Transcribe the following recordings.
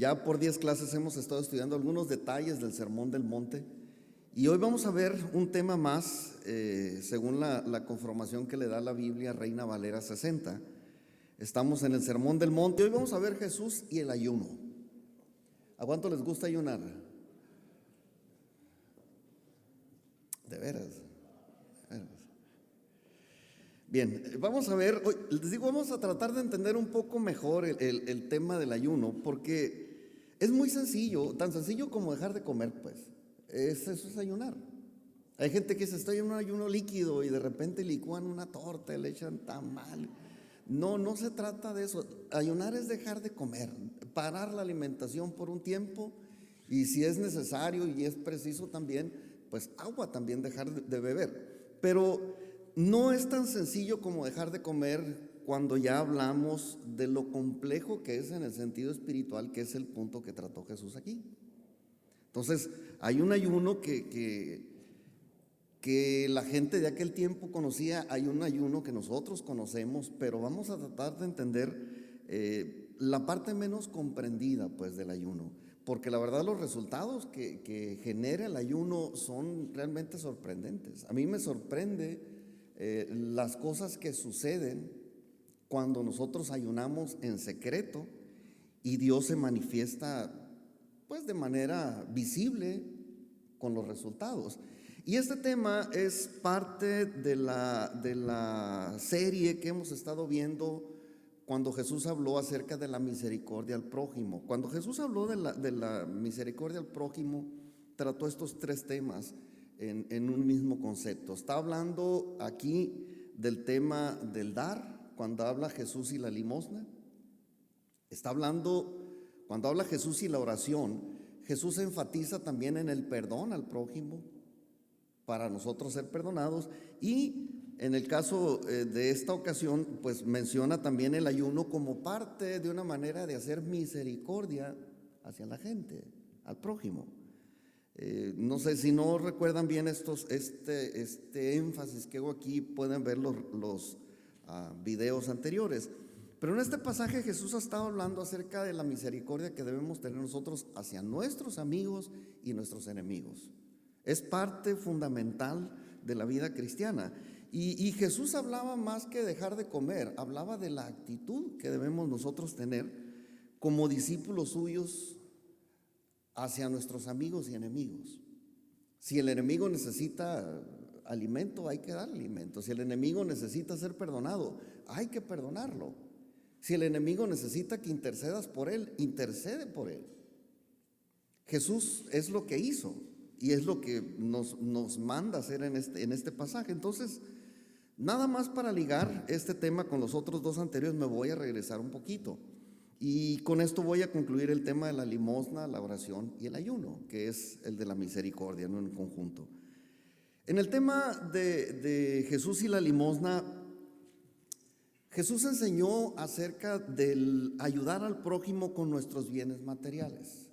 Ya por 10 clases hemos estado estudiando algunos detalles del Sermón del Monte y hoy vamos a ver un tema más, según la conformación que le da la Biblia Reina Valera 60. Estamos en el Sermón del Monte. Hoy vamos a ver Jesús y el ayuno. ¿A cuánto les gusta ayunar? De veras. Bien, vamos a ver, hoy, les digo, vamos a tratar de entender un poco mejor el tema del ayuno, porque es muy sencillo, tan sencillo como dejar de comer, pues. Eso es ayunar. Hay gente que se está en un ayuno líquido y de repente licúan una torta y le echan tamal. No se trata de eso. Ayunar es dejar de comer, parar la alimentación por un tiempo y si es necesario y es preciso también, pues agua también dejar de beber. Pero no es tan sencillo como dejar de comer cuando ya hablamos de lo complejo que es en el sentido espiritual, que es el punto que trató Jesús aquí. Entonces, hay un ayuno que la gente de aquel tiempo conocía, hay un ayuno que nosotros conocemos, pero vamos a tratar de entender la parte menos comprendida, pues, del ayuno, porque la verdad los resultados que genera el ayuno son realmente sorprendentes. A mí me sorprende las cosas que suceden cuando nosotros ayunamos en secreto y Dios se manifiesta pues de manera visible con los resultados. Y este tema es parte de la serie que hemos estado viendo cuando Jesús habló acerca de la misericordia al prójimo. Cuando Jesús habló de la misericordia al prójimo, trató estos tres temas en un mismo concepto. Está hablando aquí del tema del dar, cuando habla Jesús y la limosna. Está hablando, cuando habla Jesús y la oración, Jesús enfatiza también en el perdón al prójimo, para nosotros ser perdonados, y en el caso de esta ocasión, pues menciona también el ayuno como parte de una manera de hacer misericordia hacia la gente, al prójimo. No sé si no recuerdan bien este énfasis que hago aquí, pueden ver los videos anteriores. Pero en este pasaje Jesús ha estado hablando acerca de la misericordia que debemos tener nosotros hacia nuestros amigos y nuestros enemigos. Es parte fundamental de la vida cristiana. Y Jesús hablaba más que dejar de comer, hablaba de la actitud que debemos nosotros tener como discípulos suyos hacia nuestros amigos y enemigos. Si el enemigo necesita alimento, hay que dar alimento. Si el enemigo necesita ser perdonado, hay que perdonarlo. Si el enemigo necesita que intercedas por él, intercede por él. Jesús es lo que hizo y es lo que nos manda hacer en este pasaje. Entonces, nada más para ligar este tema con los otros dos anteriores, me voy a regresar un poquito. Y con esto voy a concluir el tema de la limosna, la oración y el ayuno, que es el de la misericordia, no en conjunto. En el tema de Jesús y la limosna, Jesús enseñó acerca del ayudar al prójimo con nuestros bienes materiales.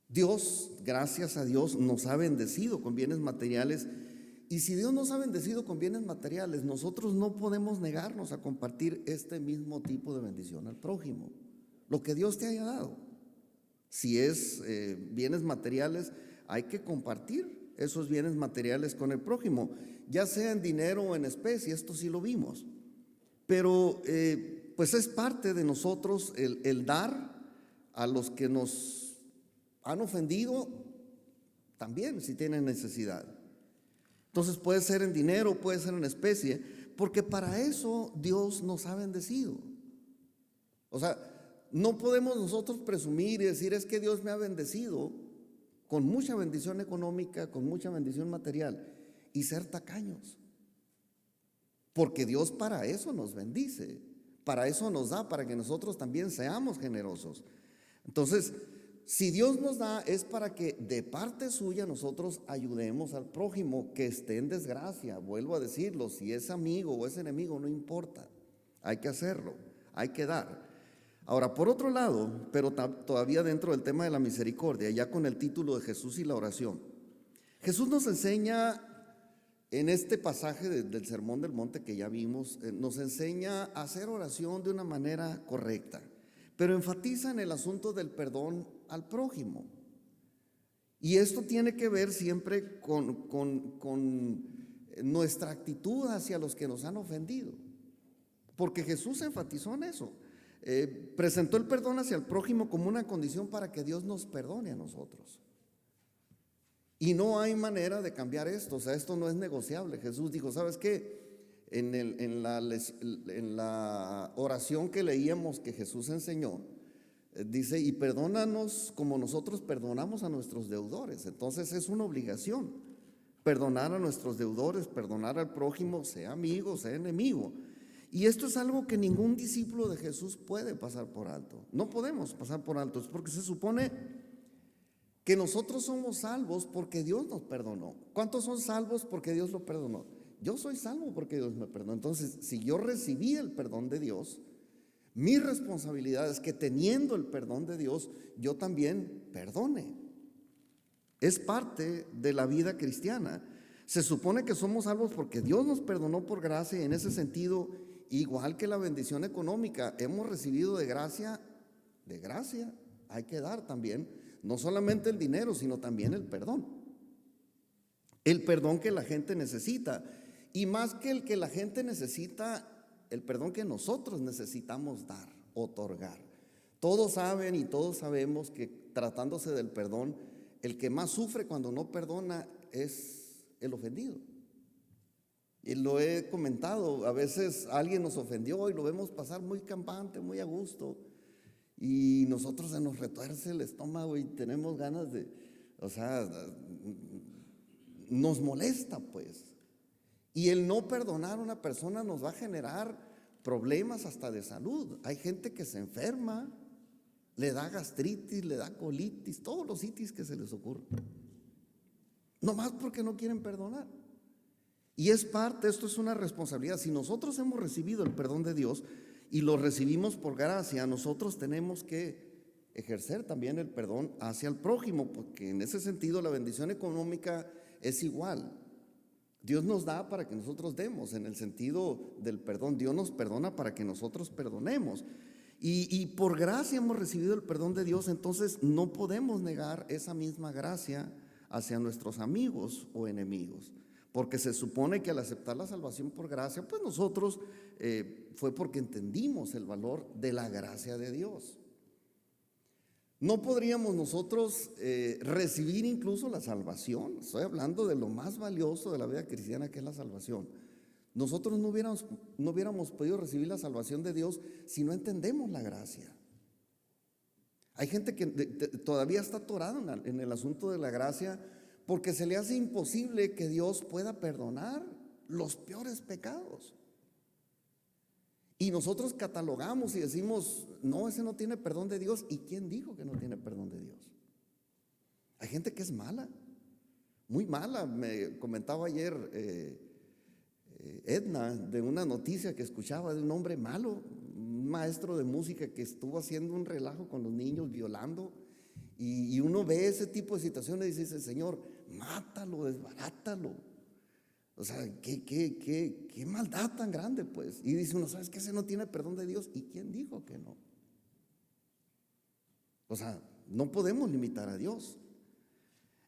Dios, gracias a Dios, nos ha bendecido con bienes materiales. Y si Dios nos ha bendecido con bienes materiales, nosotros no podemos negarnos a compartir este mismo tipo de bendición al prójimo, lo que Dios te haya dado. Si es bienes materiales, hay que compartir esos bienes materiales con el prójimo, ya sea en dinero o en especie, esto sí lo vimos. Pero pues es parte de nosotros el dar a los que nos han ofendido, también si tienen necesidad. Entonces puede ser en dinero, puede ser en especie, porque para eso Dios nos ha bendecido. O sea, no podemos nosotros presumir y decir es que Dios me ha bendecido con mucha bendición económica, con mucha bendición material y ser tacaños. Porque Dios para eso nos bendice, para eso nos da, para que nosotros también seamos generosos. Entonces, si Dios nos da es para que de parte suya nosotros ayudemos al prójimo que esté en desgracia. Vuelvo a decirlo, si es amigo o es enemigo, no importa, hay que hacerlo, hay que dar. Ahora, por otro lado, pero todavía dentro del tema de la misericordia, ya con el título de Jesús y la oración, Jesús nos enseña en este pasaje del Sermón del Monte que ya vimos, nos enseña a hacer oración de una manera correcta. pero enfatiza en el asunto del perdón al prójimo. Y esto tiene que ver siempre con nuestra actitud hacia los que nos han ofendido, porque Jesús enfatizó en eso. Presentó el perdón hacia el prójimo como una condición para que Dios nos perdone a nosotros. Y no hay manera de cambiar esto, o sea, esto no es negociable. Jesús dijo, ¿sabes qué? En la oración que leíamos que Jesús enseñó, dice, y perdónanos como nosotros perdonamos a nuestros deudores. Entonces es una obligación perdonar a nuestros deudores, perdonar al prójimo, sea amigo, sea enemigo. Y esto es algo que ningún discípulo de Jesús puede pasar por alto. No podemos pasar por alto, porque se supone que nosotros somos salvos porque Dios nos perdonó. ¿Cuántos son salvos porque Dios lo perdonó? Yo soy salvo porque Dios me perdonó. Entonces, si yo recibí el perdón de Dios, mi responsabilidad es que teniendo el perdón de Dios, yo también perdone. Es parte de la vida cristiana. Se supone que somos salvos porque Dios nos perdonó por gracia, y en ese sentido, igual que la bendición económica, hemos recibido de gracia, hay que dar también, no solamente el dinero, sino también el perdón. El perdón que la gente necesita. Y más que el que la gente necesita, el perdón que nosotros necesitamos dar, otorgar. Todos saben y todos sabemos que tratándose del perdón, el que más sufre cuando no perdona es el ofendido. Y lo he comentado, a veces alguien nos ofendió y lo vemos pasar muy campante, muy a gusto, y nosotros se nos retuerce el estómago y tenemos ganas de, nos molesta pues. Y el no perdonar a una persona nos va a generar problemas hasta de salud. Hay gente que se enferma, le da gastritis, le da colitis, todos los itis que se les ocurren, nomás porque no quieren perdonar. Y esto es una responsabilidad. Si nosotros hemos recibido el perdón de Dios y lo recibimos por gracia, nosotros tenemos que ejercer también el perdón hacia el prójimo, porque en ese sentido la bendición económica es igual. Dios nos da para que nosotros demos, en el sentido del perdón. Dios nos perdona para que nosotros perdonemos. Y por gracia hemos recibido el perdón de Dios, entonces no podemos negar esa misma gracia hacia nuestros amigos o enemigos. Porque se supone que al aceptar la salvación por gracia, pues nosotros fue porque entendimos el valor de la gracia de Dios. No podríamos nosotros recibir incluso la salvación. Estoy hablando de lo más valioso de la vida cristiana, que es la salvación. Nosotros no hubiéramos podido recibir la salvación de Dios si no entendemos la gracia. Hay gente que todavía está atorada en el asunto de la gracia, porque se le hace imposible que Dios pueda perdonar los peores pecados. Y nosotros catalogamos y decimos, no, ese no tiene perdón de Dios. ¿Y quién dijo que no tiene perdón de Dios? Hay gente que es mala, muy mala. Me comentaba ayer Edna de una noticia que escuchaba de un hombre malo, un maestro de música que estuvo haciendo un relajo con los niños, violando. Y uno ve ese tipo de situaciones y dice, Señor, mátalo, desbarátalo. O sea, qué maldad tan grande, pues. Y dice uno, ¿sabes qué? Ese no tiene perdón de Dios. ¿Y quién dijo que no? O sea, no podemos limitar a Dios.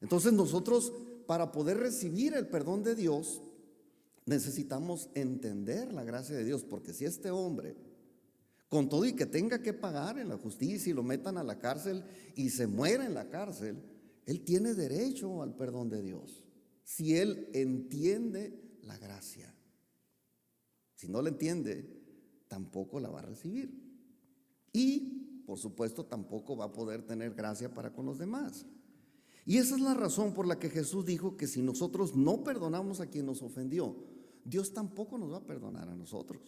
Entonces nosotros, para poder recibir el perdón de Dios, necesitamos entender la gracia de Dios. Porque si este hombre, con todo y que tenga que pagar en la justicia y lo metan a la cárcel y se muera en la cárcel, él tiene derecho al perdón de Dios. Si él entiende la gracia. Si no la entiende, tampoco la va a recibir. Y, por supuesto, tampoco va a poder tener gracia para con los demás. Y esa es la razón por la que Jesús dijo que si nosotros no perdonamos a quien nos ofendió, Dios tampoco nos va a perdonar a nosotros.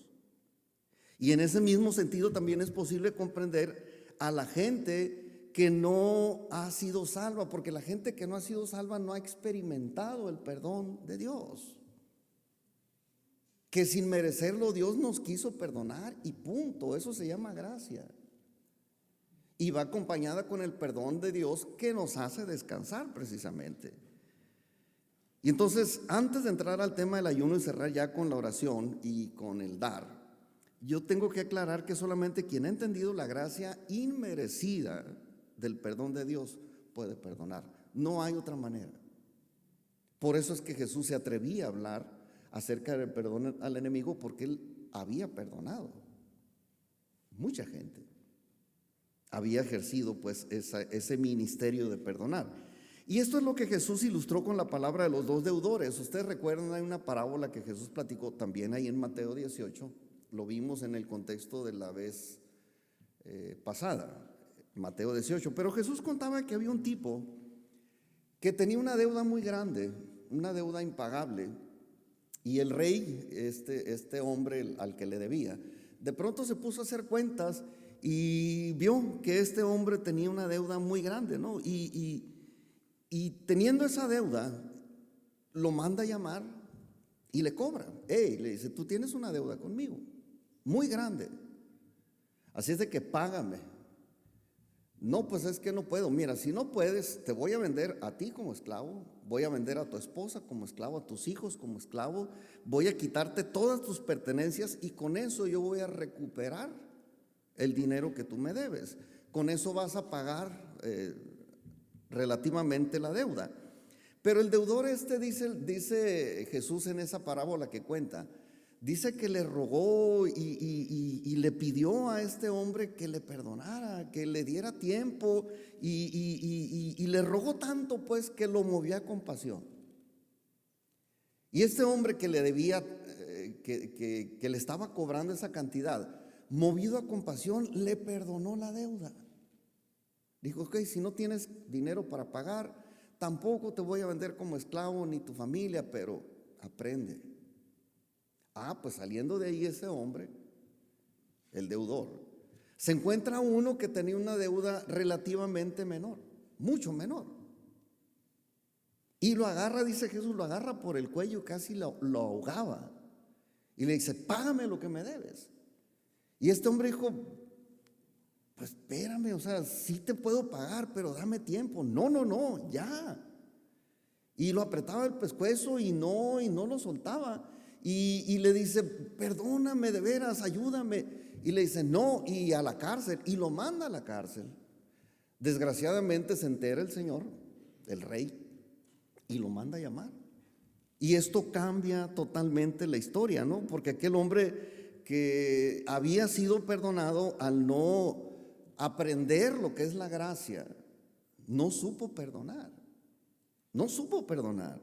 Y en ese mismo sentido también es posible comprender a la gente que no ha sido salva, porque la gente que no ha sido salva no ha experimentado el perdón de Dios. Que sin merecerlo Dios nos quiso perdonar y punto. Eso se llama gracia. Y va acompañada con el perdón de Dios que nos hace descansar precisamente. Y entonces, antes de entrar al tema del ayuno y cerrar ya con la oración y con el dar, yo tengo que aclarar que solamente quien ha entendido la gracia inmerecida del perdón de Dios puede perdonar. No hay otra manera. Por eso es que Jesús se atrevía a hablar acerca del perdón al enemigo, porque él había perdonado. Mucha gente había ejercido pues ese ministerio de perdonar. Y esto es lo que Jesús ilustró con la palabra de los dos deudores. Ustedes recuerdan, hay una parábola que Jesús platicó también ahí en Mateo 18. Lo vimos en el contexto de la vez pasada, Mateo 18. Pero Jesús contaba que había un tipo que tenía una deuda muy grande, una deuda impagable. Y el rey, este hombre al que le debía, de pronto se puso a hacer cuentas y vio que este hombre tenía una deuda muy grande, ¿no? Y teniendo esa deuda, lo manda a llamar y le cobra. Le dice, tú tienes una deuda conmigo, muy grande. Así es de que págame. No, pues es que no puedo. Mira, si no puedes, te voy a vender a ti como esclavo, voy a vender a tu esposa como esclavo, a tus hijos como esclavo, voy a quitarte todas tus pertenencias y con eso yo voy a recuperar el dinero que tú me debes. Con eso vas a pagar relativamente la deuda. Pero el deudor dice Jesús en esa parábola que cuenta, dice que le rogó y le pidió a este hombre que le perdonara, que le diera tiempo y le rogó tanto pues que lo movía a compasión. Y este hombre que le debía, que le estaba cobrando esa cantidad, movido a compasión, le perdonó la deuda. Dijo, ok, si no tienes dinero para pagar, tampoco te voy a vender como esclavo ni tu familia, pero aprende. Pues saliendo de ahí ese hombre, el deudor, se encuentra uno que tenía una deuda relativamente menor, mucho menor. Y lo agarra, dice Jesús, lo agarra por el cuello, casi lo ahogaba. Y le dice, págame lo que me debes. Y este hombre dijo, pues espérame, o sea, sí te puedo pagar, pero dame tiempo. No, ya. Y lo apretaba el pescuezo y no lo soltaba. Y le dice, perdóname de veras, ayúdame. Y le dice, no, y a la cárcel. Y lo manda a la cárcel. Desgraciadamente se entera el señor, el rey, y lo manda a llamar. Y esto cambia totalmente la historia, ¿no? Porque aquel hombre que había sido perdonado, al no aprender lo que es la gracia, no supo perdonar. No supo perdonar.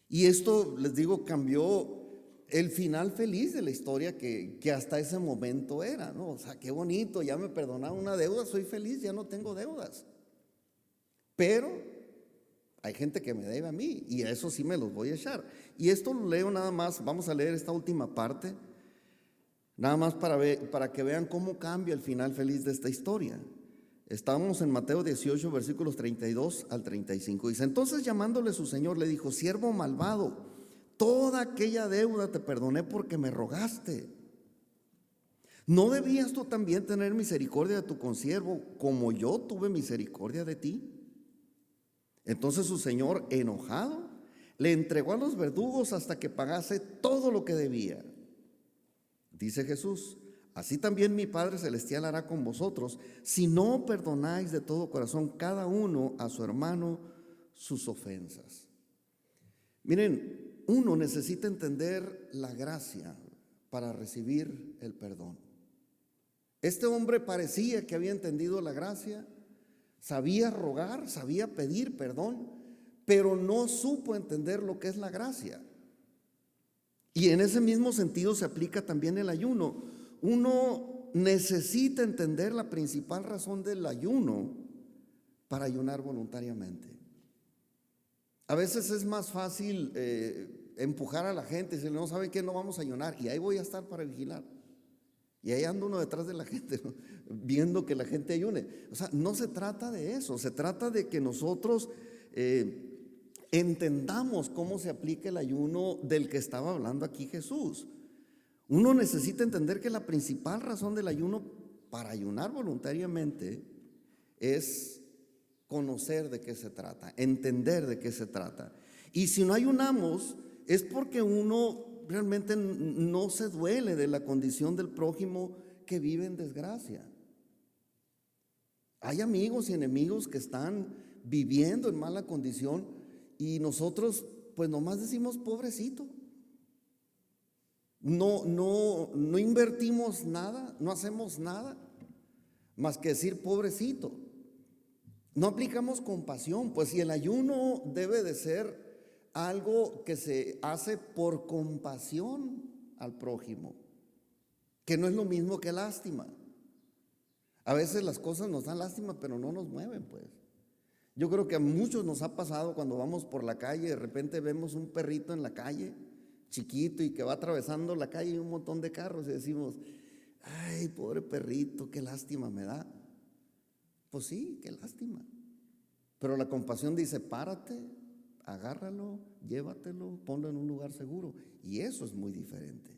Y esto, les digo, cambió el final feliz de la historia que hasta ese momento era, ¿no? O sea, qué bonito, ya me perdonaron una deuda, soy feliz, ya no tengo deudas. Pero hay gente que me debe a mí y a eso sí me los voy a echar. Y esto lo leo nada más, vamos a leer esta última parte, nada más para que vean cómo cambia el final feliz de esta historia. Estamos en Mateo 18, versículos 32 al 35. Dice, entonces llamándole su señor le dijo, siervo malvado, toda aquella deuda te perdoné porque me rogaste. ¿No debías tú también tener misericordia de tu consiervo como yo tuve misericordia de ti? Entonces su señor, enojado, le entregó a los verdugos hasta que pagase todo lo que debía. Dice Jesús, así también mi Padre Celestial hará con vosotros si no perdonáis de todo corazón cada uno a su hermano sus ofensas. Miren, uno necesita entender la gracia para recibir el perdón. Este hombre parecía que había entendido la gracia, sabía rogar, sabía pedir perdón, pero no supo entender lo que es la gracia. Y en ese mismo sentido se aplica también el ayuno. Uno necesita entender la principal razón del ayuno para ayunar voluntariamente. A veces es más fácil empujar a la gente y decirle, no, ¿saben qué? No vamos a ayunar y ahí voy a estar para vigilar. Y ahí anda uno detrás de la gente, ¿no? Viendo que la gente ayune. O sea, no se trata de eso, se trata de que nosotros entendamos cómo se aplica el ayuno del que estaba hablando aquí Jesús. Uno necesita entender que la principal razón del ayuno para ayunar voluntariamente es conocer de qué se trata, entender de qué se trata. Y si no ayunamos es porque uno realmente no se duele de la condición del prójimo que vive en desgracia. Hay amigos y enemigos que están viviendo en mala condición y nosotros pues nomás decimos pobrecito. No invertimos nada, no hacemos nada más que decir pobrecito. No aplicamos compasión, pues si el ayuno debe de ser algo que se hace por compasión al prójimo, que no es lo mismo que lástima. A veces las cosas nos dan lástima, pero no nos mueven, pues. Yo creo que a muchos nos ha pasado cuando vamos por la calle, de repente vemos un perrito en la calle, chiquito, y que va atravesando la calle y un montón de carros y decimos, ay, pobre perrito, qué lástima me da. Pues sí, qué lástima. Pero la compasión dice, párate, agárralo, llévatelo, ponlo en un lugar seguro. Y eso es muy diferente.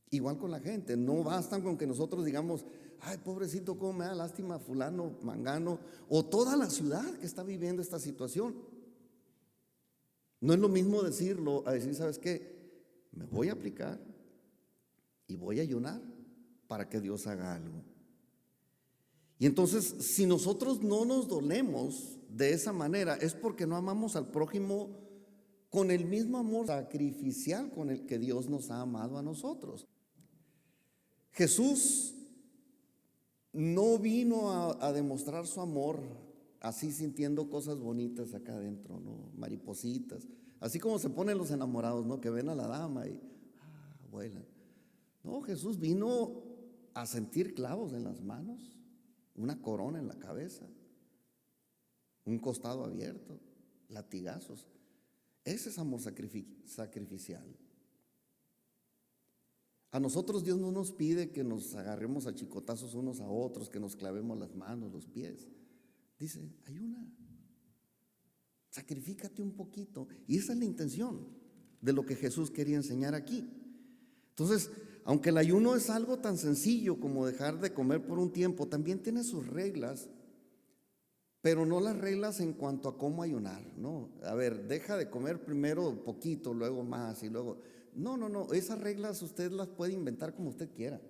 Igual con la gente, no bastan con que nosotros digamos, ay, pobrecito, cómo me da lástima fulano, mangano, o toda la ciudad que está viviendo esta situación. No es lo mismo decirlo a decir, ¿sabes qué? Me voy a aplicar y voy a ayunar para que Dios haga algo. Y entonces, si nosotros no nos dolemos de esa manera, es porque no amamos al prójimo con el mismo amor sacrificial con el que Dios nos ha amado a nosotros. Jesús no vino a demostrar su amor así sintiendo cosas bonitas acá adentro, ¿no? Maripositas, así como se ponen los enamorados, ¿no? Que ven a la dama y vuelan. No, Jesús vino a sentir clavos en las manos, una corona en la cabeza, un costado abierto, latigazos. Ese es amor sacrificial. A nosotros Dios no nos pide que nos agarremos a chicotazos unos a otros, que nos clavemos las manos, los pies. Dice, ayuna, sacrifícate un poquito. Y esa es la intención de lo que Jesús quería enseñar aquí. Entonces, aunque el ayuno es algo tan sencillo como dejar de comer por un tiempo, también tiene sus reglas, pero no las reglas en cuanto a cómo ayunar, ¿no? A ver, deja de comer primero poquito, luego más y luego... No, esas reglas usted las puede inventar como usted quiera,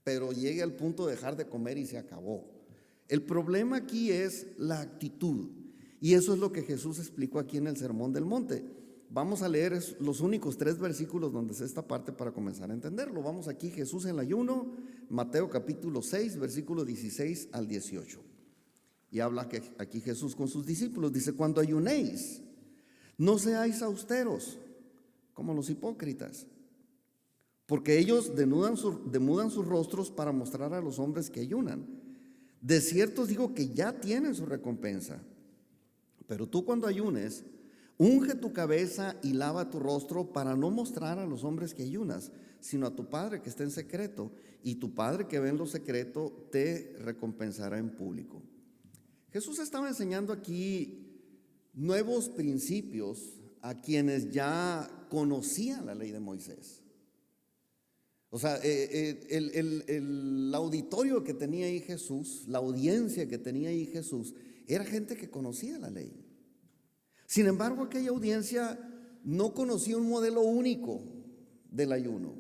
pero llegue al punto de dejar de comer y se acabó. El problema aquí es la actitud, y eso es lo que Jesús explicó aquí en el Sermón del Monte. Vamos a leer los únicos 3 versículos donde es esta parte para comenzar a entenderlo. Vamos aquí, Jesús en el ayuno, Mateo capítulo 6, versículo 16 al 18. Y habla aquí Jesús con sus discípulos, dice, cuando ayunéis, no seáis austeros, como los hipócritas, porque ellos demudan sus rostros para mostrar a los hombres que ayunan. De cierto os digo que ya tienen su recompensa. Pero tú cuando ayunes, unge tu cabeza y lava tu rostro para no mostrar a los hombres que ayunas, sino a tu Padre que está en secreto, y tu Padre que ve en lo secreto te recompensará en público. Jesús estaba enseñando aquí nuevos principios a quienes ya conocían la ley de Moisés. O sea, el auditorio que tenía ahí Jesús, la audiencia que tenía ahí Jesús, era gente que conocía la ley. Sin embargo, aquella audiencia no conocía un modelo único del ayuno.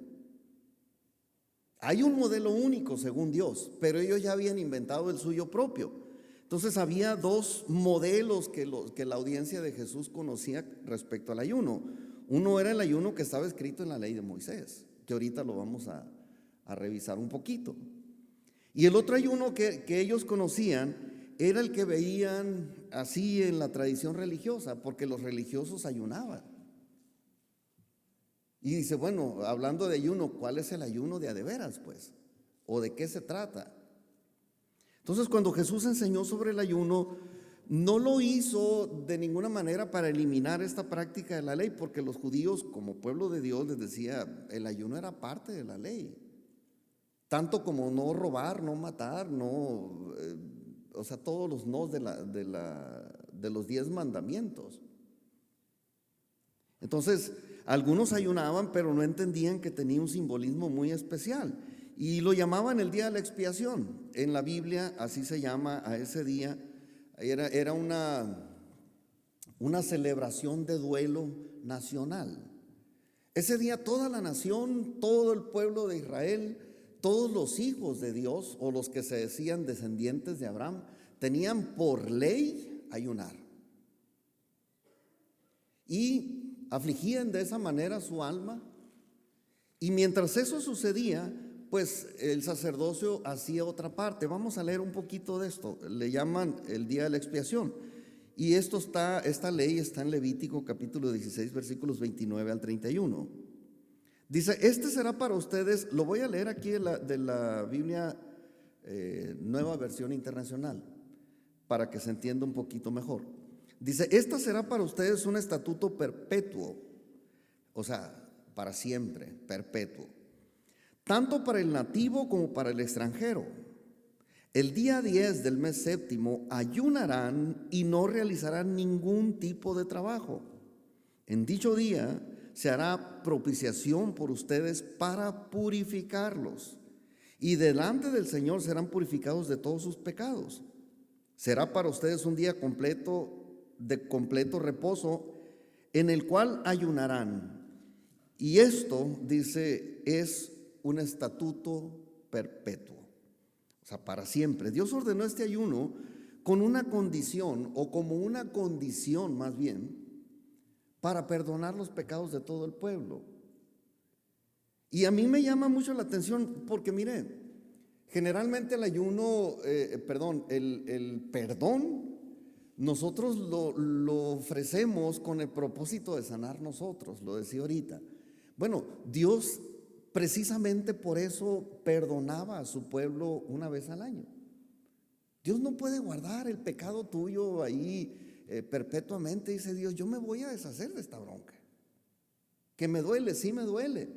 Hay un modelo único según Dios, pero ellos ya habían inventado el suyo propio. Entonces había 2 modelos que la audiencia de Jesús conocía respecto al ayuno. Uno era el ayuno que estaba escrito en la ley de Moisés, que ahorita lo vamos a revisar un poquito. Y el otro ayuno que ellos conocían era el que veían así en la tradición religiosa, porque los religiosos ayunaban. Y dice, bueno, hablando de ayuno, ¿cuál es el ayuno de a de veras, pues? ¿O de qué se trata? Entonces, cuando Jesús enseñó sobre el ayuno, no lo hizo de ninguna manera para eliminar esta práctica de la ley, porque los judíos, como pueblo de Dios, les decía, el ayuno era parte de la ley. Tanto como no robar, no matar, o sea, todos los nos de los 10 mandamientos. Entonces, algunos ayunaban, pero no entendían que tenía un simbolismo muy especial. Y lo llamaban el día de la expiación. En la Biblia así se llama a ese día. Era una celebración de duelo nacional. Ese día toda la nación, todo el pueblo de Israel, todos los hijos de Dios o los que se decían descendientes de Abraham, tenían por ley ayunar. Y afligían de esa manera su alma. Y mientras eso sucedía, pues el sacerdocio hacía otra parte. Vamos a leer un poquito de esto. Le llaman el día de la expiación. Y esta ley está en Levítico capítulo 16, versículos 29 al 31. Dice, este será para ustedes, lo voy a leer aquí de la Biblia Nueva Versión Internacional, para que se entienda un poquito mejor. Dice, esta será para ustedes un estatuto perpetuo, o sea, para siempre, perpetuo, tanto para el nativo como para el extranjero. El día 10 del mes séptimo ayunarán y no realizarán ningún tipo de trabajo. En dicho día se hará propiciación por ustedes para purificarlos, y delante del Señor serán purificados de todos sus pecados. Será para ustedes un día de completo reposo, en el cual ayunarán. Y esto, dice, es un estatuto perpetuo, o sea, para siempre. Dios ordenó este ayuno con una condición, o como una condición más bien, para perdonar los pecados de todo el pueblo. Y a mí me llama mucho la atención porque, mire, generalmente el ayuno, el perdón, nosotros lo ofrecemos con el propósito de sanar nosotros, lo decía ahorita. Bueno, Dios precisamente por eso perdonaba a su pueblo una vez al año. Dios no puede guardar el pecado tuyo ahí perpetuamente. Dice Dios, yo me voy a deshacer de esta bronca. Que me duele, sí me duele,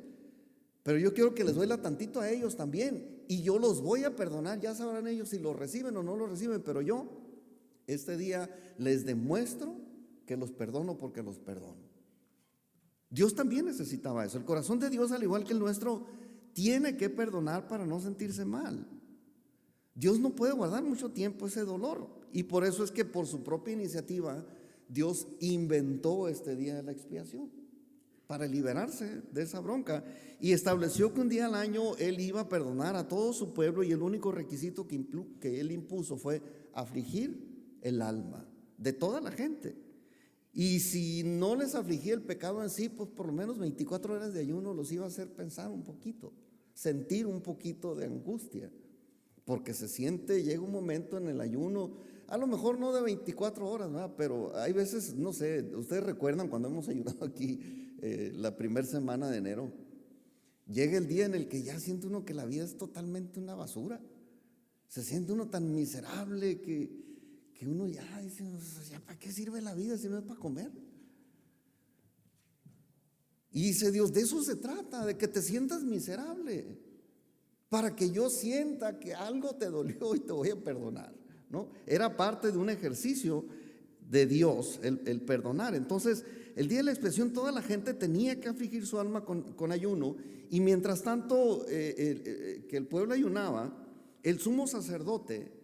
pero yo quiero que les duela tantito a ellos también, y yo los voy a perdonar. Ya sabrán ellos si lo reciben o no lo reciben, pero yo este día les demuestro que los perdono porque los perdono. Dios también necesitaba eso. El corazón de Dios, al igual que el nuestro, tiene que perdonar para no sentirse mal. Dios no puede guardar mucho tiempo ese dolor, y por eso es que por su propia iniciativa Dios inventó este día de la expiación para liberarse de esa bronca, y estableció que un día al año Él iba a perdonar a todo su pueblo, y el único requisito que Él impuso fue afligir el alma de toda la gente. Y si no les afligía el pecado en sí, pues por lo menos 24 horas de ayuno los iba a hacer pensar un poquito, sentir un poquito de angustia, porque llega un momento en el ayuno, a lo mejor no de 24 horas, ¿verdad? Pero hay veces, no sé, ustedes recuerdan cuando hemos ayunado aquí la primera semana de enero, llega el día en el que ya siente uno que la vida es totalmente una basura, se siente uno tan miserable que uno ya dice, ¿ya para qué sirve la vida si no es para comer? Y dice Dios, de eso se trata, de que te sientas miserable, para que yo sienta que algo te dolió y te voy a perdonar, ¿no? Era parte de un ejercicio de Dios el perdonar. Entonces, el día de la expiación toda la gente tenía que afligir su alma con ayuno, y mientras tanto que el pueblo ayunaba, el sumo sacerdote,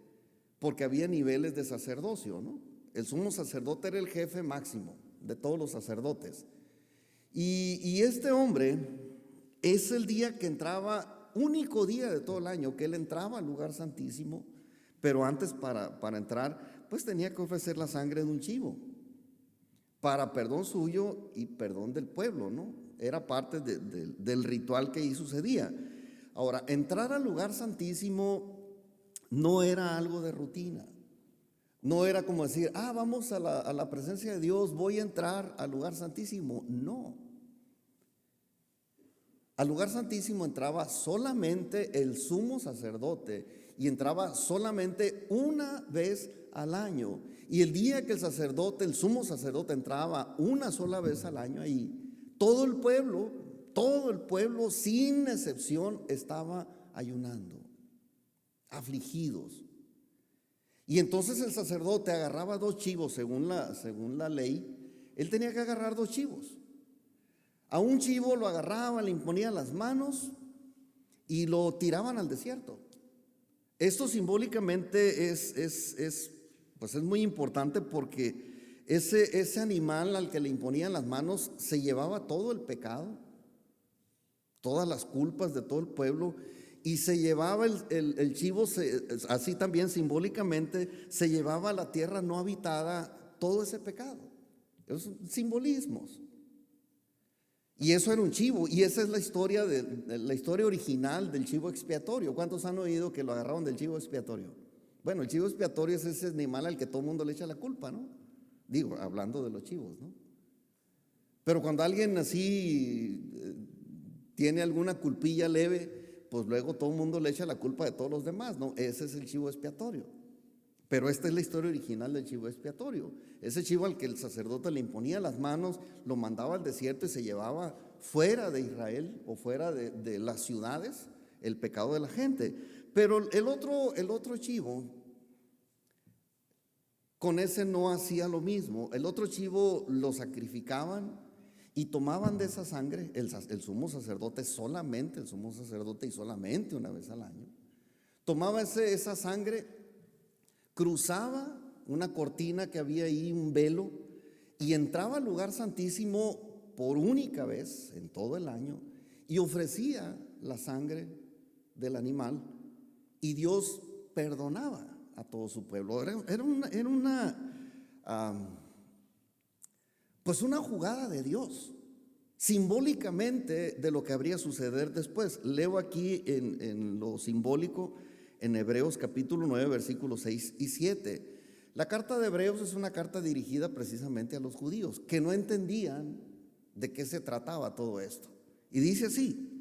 porque había niveles de sacerdocio, ¿no? El sumo sacerdote era el jefe máximo de todos los sacerdotes, y este hombre es el día que entraba, único día de todo el año que él entraba al lugar santísimo, pero antes para entrar pues tenía que ofrecer la sangre de un chivo para perdón suyo y perdón del pueblo, ¿no? Era parte del ritual que ahí sucedía. Ahora, entrar al lugar santísimo no era algo de rutina, no era como decir, vamos a la presencia de Dios, voy a entrar al lugar santísimo. No, al lugar santísimo entraba solamente el sumo sacerdote, y entraba solamente una vez al año. Y el día que el sumo sacerdote entraba una sola vez al año ahí, todo el pueblo sin excepción estaba ayunando, afligidos. Y entonces el sacerdote agarraba 2 chivos, según la ley, él tenía que agarrar 2 chivos. A un chivo lo agarraban, le imponían las manos y lo tiraban al desierto. Esto simbólicamente es muy importante, porque ese animal al que le imponían las manos se llevaba todo el pecado todas las culpas de todo el pueblo, y se llevaba el chivo, así también simbólicamente, se llevaba a la tierra no habitada todo ese pecado. Esos son simbolismos. Y eso era un chivo, y esa es la historia, la historia original del chivo expiatorio. ¿Cuántos han oído que lo agarraron del chivo expiatorio? Bueno, el chivo expiatorio es ese animal al que todo el mundo le echa la culpa, ¿no? Digo, hablando de los chivos, ¿no? Pero cuando alguien así tiene alguna culpilla leve, pues luego todo el mundo le echa la culpa de todos los demás, ¿no? Ese es el chivo expiatorio. Pero esta es la historia original del chivo expiatorio. Ese chivo al que el sacerdote le imponía las manos, lo mandaba al desierto y se llevaba fuera de Israel o fuera de las ciudades el pecado de la gente. Pero el otro chivo, con ese no hacía lo mismo. El otro chivo lo sacrificaban y tomaban de esa sangre, el sumo sacerdote solamente, el sumo sacerdote, y solamente una vez al año, tomaba esa sangre, cruzaba una cortina que había ahí, un velo, y entraba al lugar santísimo por única vez en todo el año y ofrecía la sangre del animal, y Dios perdonaba a todo su pueblo. Era una jugada de Dios, simbólicamente de lo que habría suceder después. Leo aquí en lo simbólico en Hebreos capítulo 9, versículos 6 y 7. La carta de Hebreos es una carta dirigida precisamente a los judíos que no entendían de qué se trataba todo esto. Y dice así: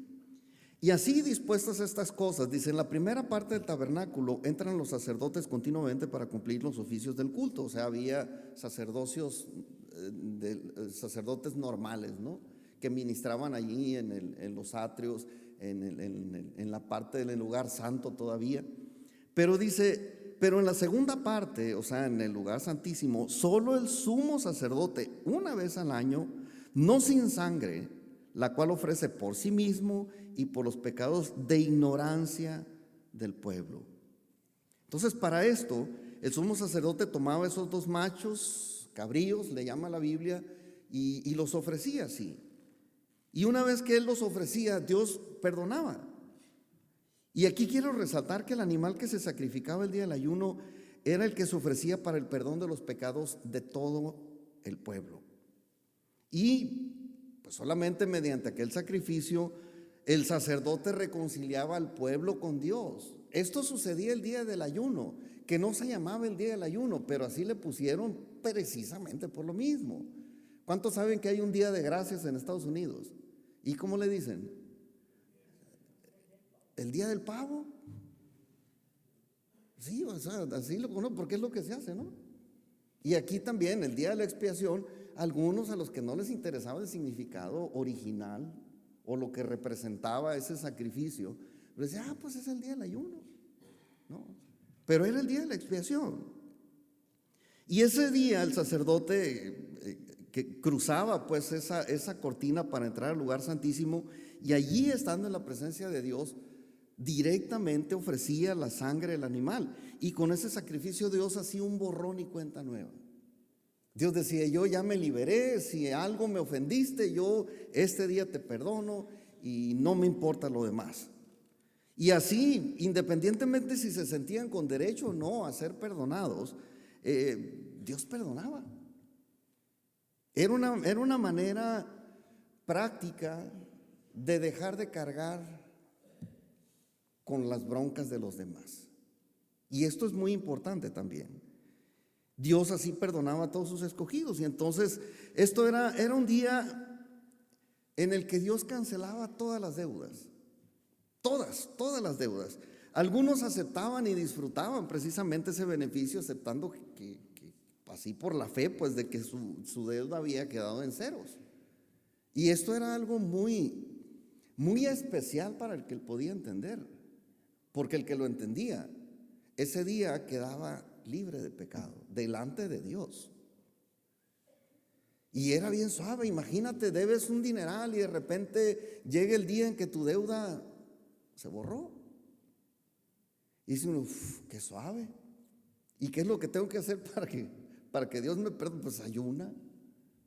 y así dispuestas estas cosas, dice, en la primera parte del tabernáculo entran los sacerdotes continuamente para cumplir los oficios del culto. O sea, había sacerdotes normales, ¿no?, que ministraban allí en los atrios, en la parte del lugar santo todavía. Pero dice, pero en la segunda parte, o sea, en el lugar santísimo, solo el sumo sacerdote, una vez al año, no sin sangre, la cual ofrece por sí mismo y por los pecados de ignorancia del pueblo. Entonces, para esto, el sumo sacerdote tomaba esos dos machos, cabríos, le llama la Biblia, y los ofrecía así. Y una vez que él los ofrecía, Dios perdonaba. Y aquí quiero resaltar que el animal que se sacrificaba el día del ayuno era el que se ofrecía para el perdón de los pecados de todo el pueblo. Y pues solamente mediante aquel sacrificio el sacerdote reconciliaba al pueblo con Dios. Esto sucedía el día del ayuno, que no se llamaba el día del ayuno, pero así le pusieron precisamente por lo mismo. ¿Cuántos saben que hay un día de gracias en Estados Unidos? ¿Y cómo le dicen? El día del pavo. Sí, o sea, así lo conozco, porque es lo que se hace, ¿no? Y aquí también, el día de la expiación, algunos a los que no les interesaba el significado original o lo que representaba ese sacrificio, les decía, pues es el día del ayuno, ¿no? Pero era el día de la expiación. Y ese día el sacerdote que cruzaba pues esa cortina para entrar al lugar santísimo, y allí, estando en la presencia de Dios, directamente ofrecía la sangre del animal, y con ese sacrificio Dios hacía un borrón y cuenta nueva. Dios decía, yo ya me liberé, si algo me ofendiste, yo este día te perdono y no me importa lo demás. Y así, independientemente si se sentían con derecho o no a ser perdonados, Dios perdonaba. Era una manera práctica de dejar de cargar con las broncas de los demás. Y esto es muy importante también. Dios así perdonaba a todos sus escogidos. Y entonces esto era un día en el que Dios cancelaba todas las deudas. Todas las deudas. Algunos aceptaban y disfrutaban precisamente ese beneficio, aceptando que así por la fe, pues de que su deuda había quedado en ceros. Y esto era algo muy, muy especial para el que él podía entender, porque el que lo entendía, ese día quedaba libre de pecado delante de Dios. Y era bien suave. Imagínate, debes un dineral y de repente llega el día en que tu deuda se borró. Y dice uno, qué suave. ¿Y qué es lo que tengo que hacer para que Dios me perdone? Pues ayuna,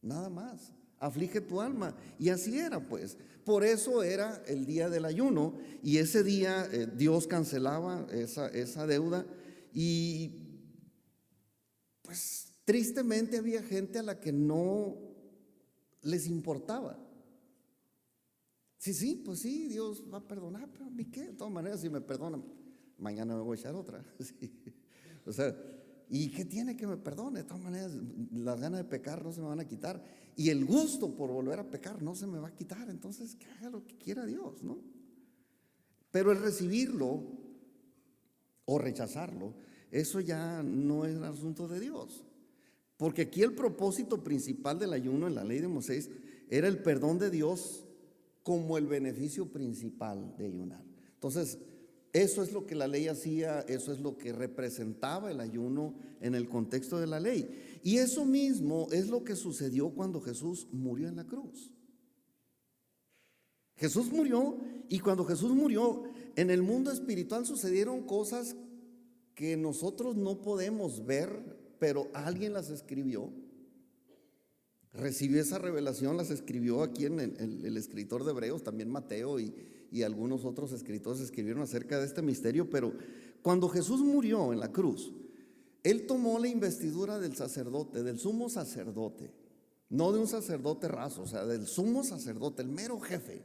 nada más. aflige tu alma. Y así era, pues. Por eso era el día del ayuno, y ese día Dios cancelaba esa deuda. Y pues tristemente había gente a la que no les importaba. Sí, pues sí, Dios va a perdonar, pero ¿a mí qué? De todas maneras, si me perdonan, mañana me voy a echar otra. Sí. O sea, ¿y qué tiene que me perdone? De todas maneras, las ganas de pecar no se me van a quitar, y el gusto por volver a pecar no se me va a quitar. Entonces, que haga lo que quiera Dios, ¿no? Pero el recibirlo o rechazarlo, eso ya no es asunto de Dios. Porque aquí el propósito principal del ayuno en la ley de Moisés era el perdón de Dios como el beneficio principal de ayunar. Entonces, eso es lo que la ley hacía, eso es lo que representaba el ayuno en el contexto de la ley. Y eso mismo es lo que sucedió cuando Jesús murió en la cruz. Jesús murió, y cuando Jesús murió, en el mundo espiritual sucedieron cosas que nosotros no podemos ver, pero alguien las escribió. Recibió esa revelación, las escribió aquí en el escritor de Hebreos, también Mateo y algunos otros escritores escribieron acerca de este misterio. Pero cuando Jesús murió en la cruz, Él tomó la investidura del sacerdote, del sumo sacerdote, no de un sacerdote raso, o sea, del sumo sacerdote, el mero jefe.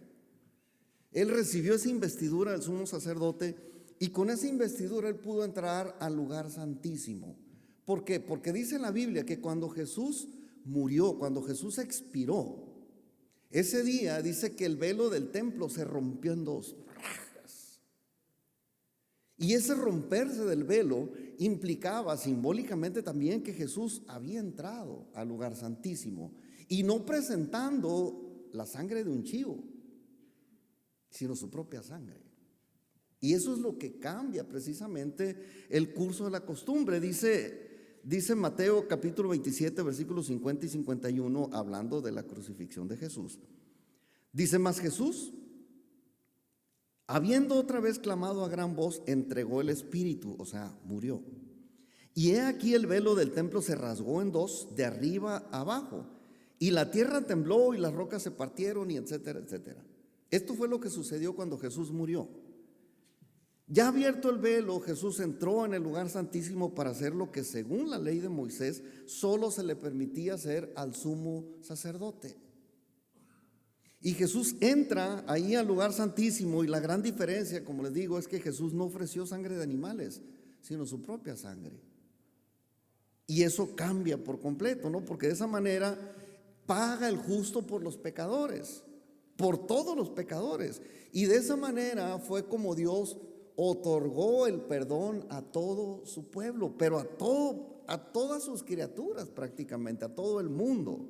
Él recibió esa investidura del sumo sacerdote, y con esa investidura Él pudo entrar al lugar santísimo. ¿Por qué? Porque dice la Biblia que cuando Jesús murió, cuando Jesús expiró, ese día dice que el velo del templo se rompió en dos. Y ese romperse del velo implicaba simbólicamente también que Jesús había entrado al lugar santísimo, y no presentando la sangre de un chivo, sino su propia sangre. Y eso es lo que cambia precisamente el curso de la costumbre. Dice Mateo capítulo 27, versículos 50 y 51, hablando de la crucifixión de Jesús. Dice: mas Jesús, habiendo otra vez clamado a gran voz, entregó el espíritu, o sea, murió. Y he aquí el velo del templo se rasgó en dos, de arriba a abajo, y la tierra tembló y las rocas se partieron, y etcétera, etcétera. Esto fue lo que sucedió cuando Jesús murió. Ya abierto el velo, Jesús entró en el lugar santísimo para hacer lo que según la ley de Moisés solo se le permitía hacer al sumo sacerdote. Y Jesús entra ahí al lugar santísimo, y la gran diferencia, como les digo, es que Jesús no ofreció sangre de animales, sino su propia sangre. Y eso cambia por completo, ¿no? Porque de esa manera paga el justo por los pecadores, por todos los pecadores. Y de esa manera fue como Dios otorgó el perdón a todo su pueblo, pero a todas sus criaturas prácticamente, a todo el mundo.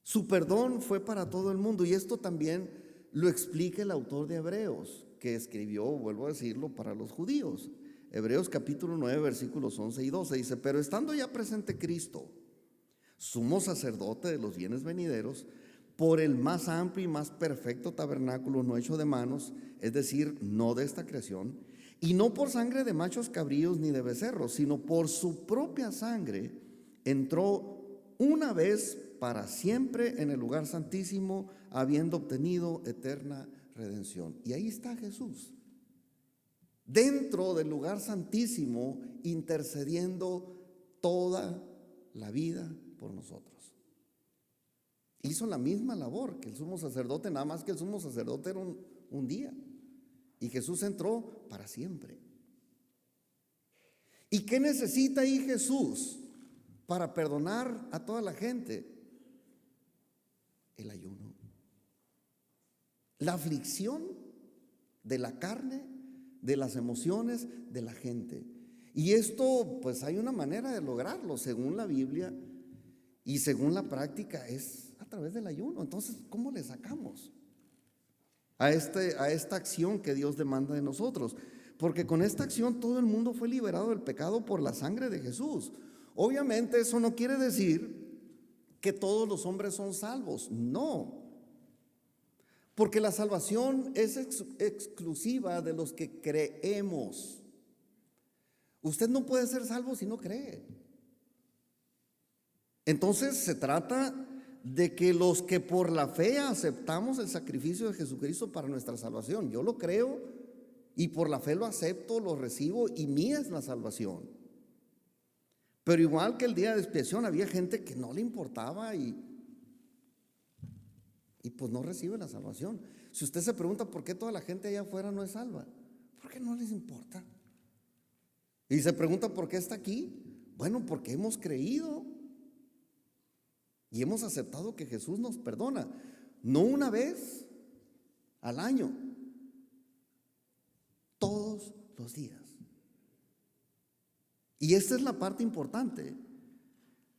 Su perdón fue para todo el mundo, y esto también lo explica el autor de Hebreos, que escribió, vuelvo a decirlo, para los judíos. Hebreos capítulo 9, versículos 11 y 12 dice: pero estando ya presente Cristo, sumo sacerdote de los bienes venideros, por el más amplio y más perfecto tabernáculo no hecho de manos, es decir, no de esta creación, y no por sangre de machos cabríos ni de becerros, sino por su propia sangre, entró una vez para siempre en el lugar santísimo, habiendo obtenido eterna redención. Y ahí está Jesús, dentro del lugar santísimo, intercediendo toda la vida por nosotros. Hizo la misma labor que el sumo sacerdote, nada más que el sumo sacerdote era un día, y Jesús entró para siempre. ¿Y qué necesita ahí Jesús para perdonar a toda la gente? El ayuno, la aflicción de la carne, de las emociones de la gente. Y esto, pues hay una manera de lograrlo según la Biblia y según la práctica, es a través del ayuno. Entonces, ¿cómo le sacamos a esta acción que Dios demanda de nosotros? Porque con esta acción todo el mundo fue liberado del pecado por la sangre de Jesús. Obviamente eso no quiere decir que todos los hombres son salvos, no, porque la salvación es exclusiva de los que creemos. Usted no puede ser salvo si no cree. Entonces se trata de que los que por la fe aceptamos el sacrificio de Jesucristo para nuestra salvación, yo lo creo y por la fe lo acepto, lo recibo y mía es la salvación. Pero igual que el día de expiación había gente que no le importaba y pues no recibe la salvación. Si usted se pregunta por qué toda la gente allá afuera no es salva, porque no les importa. Y se pregunta por qué está aquí. Bueno, porque hemos creído y hemos aceptado que Jesús nos perdona, no una vez al año, todos los días. Y esta es la parte importante.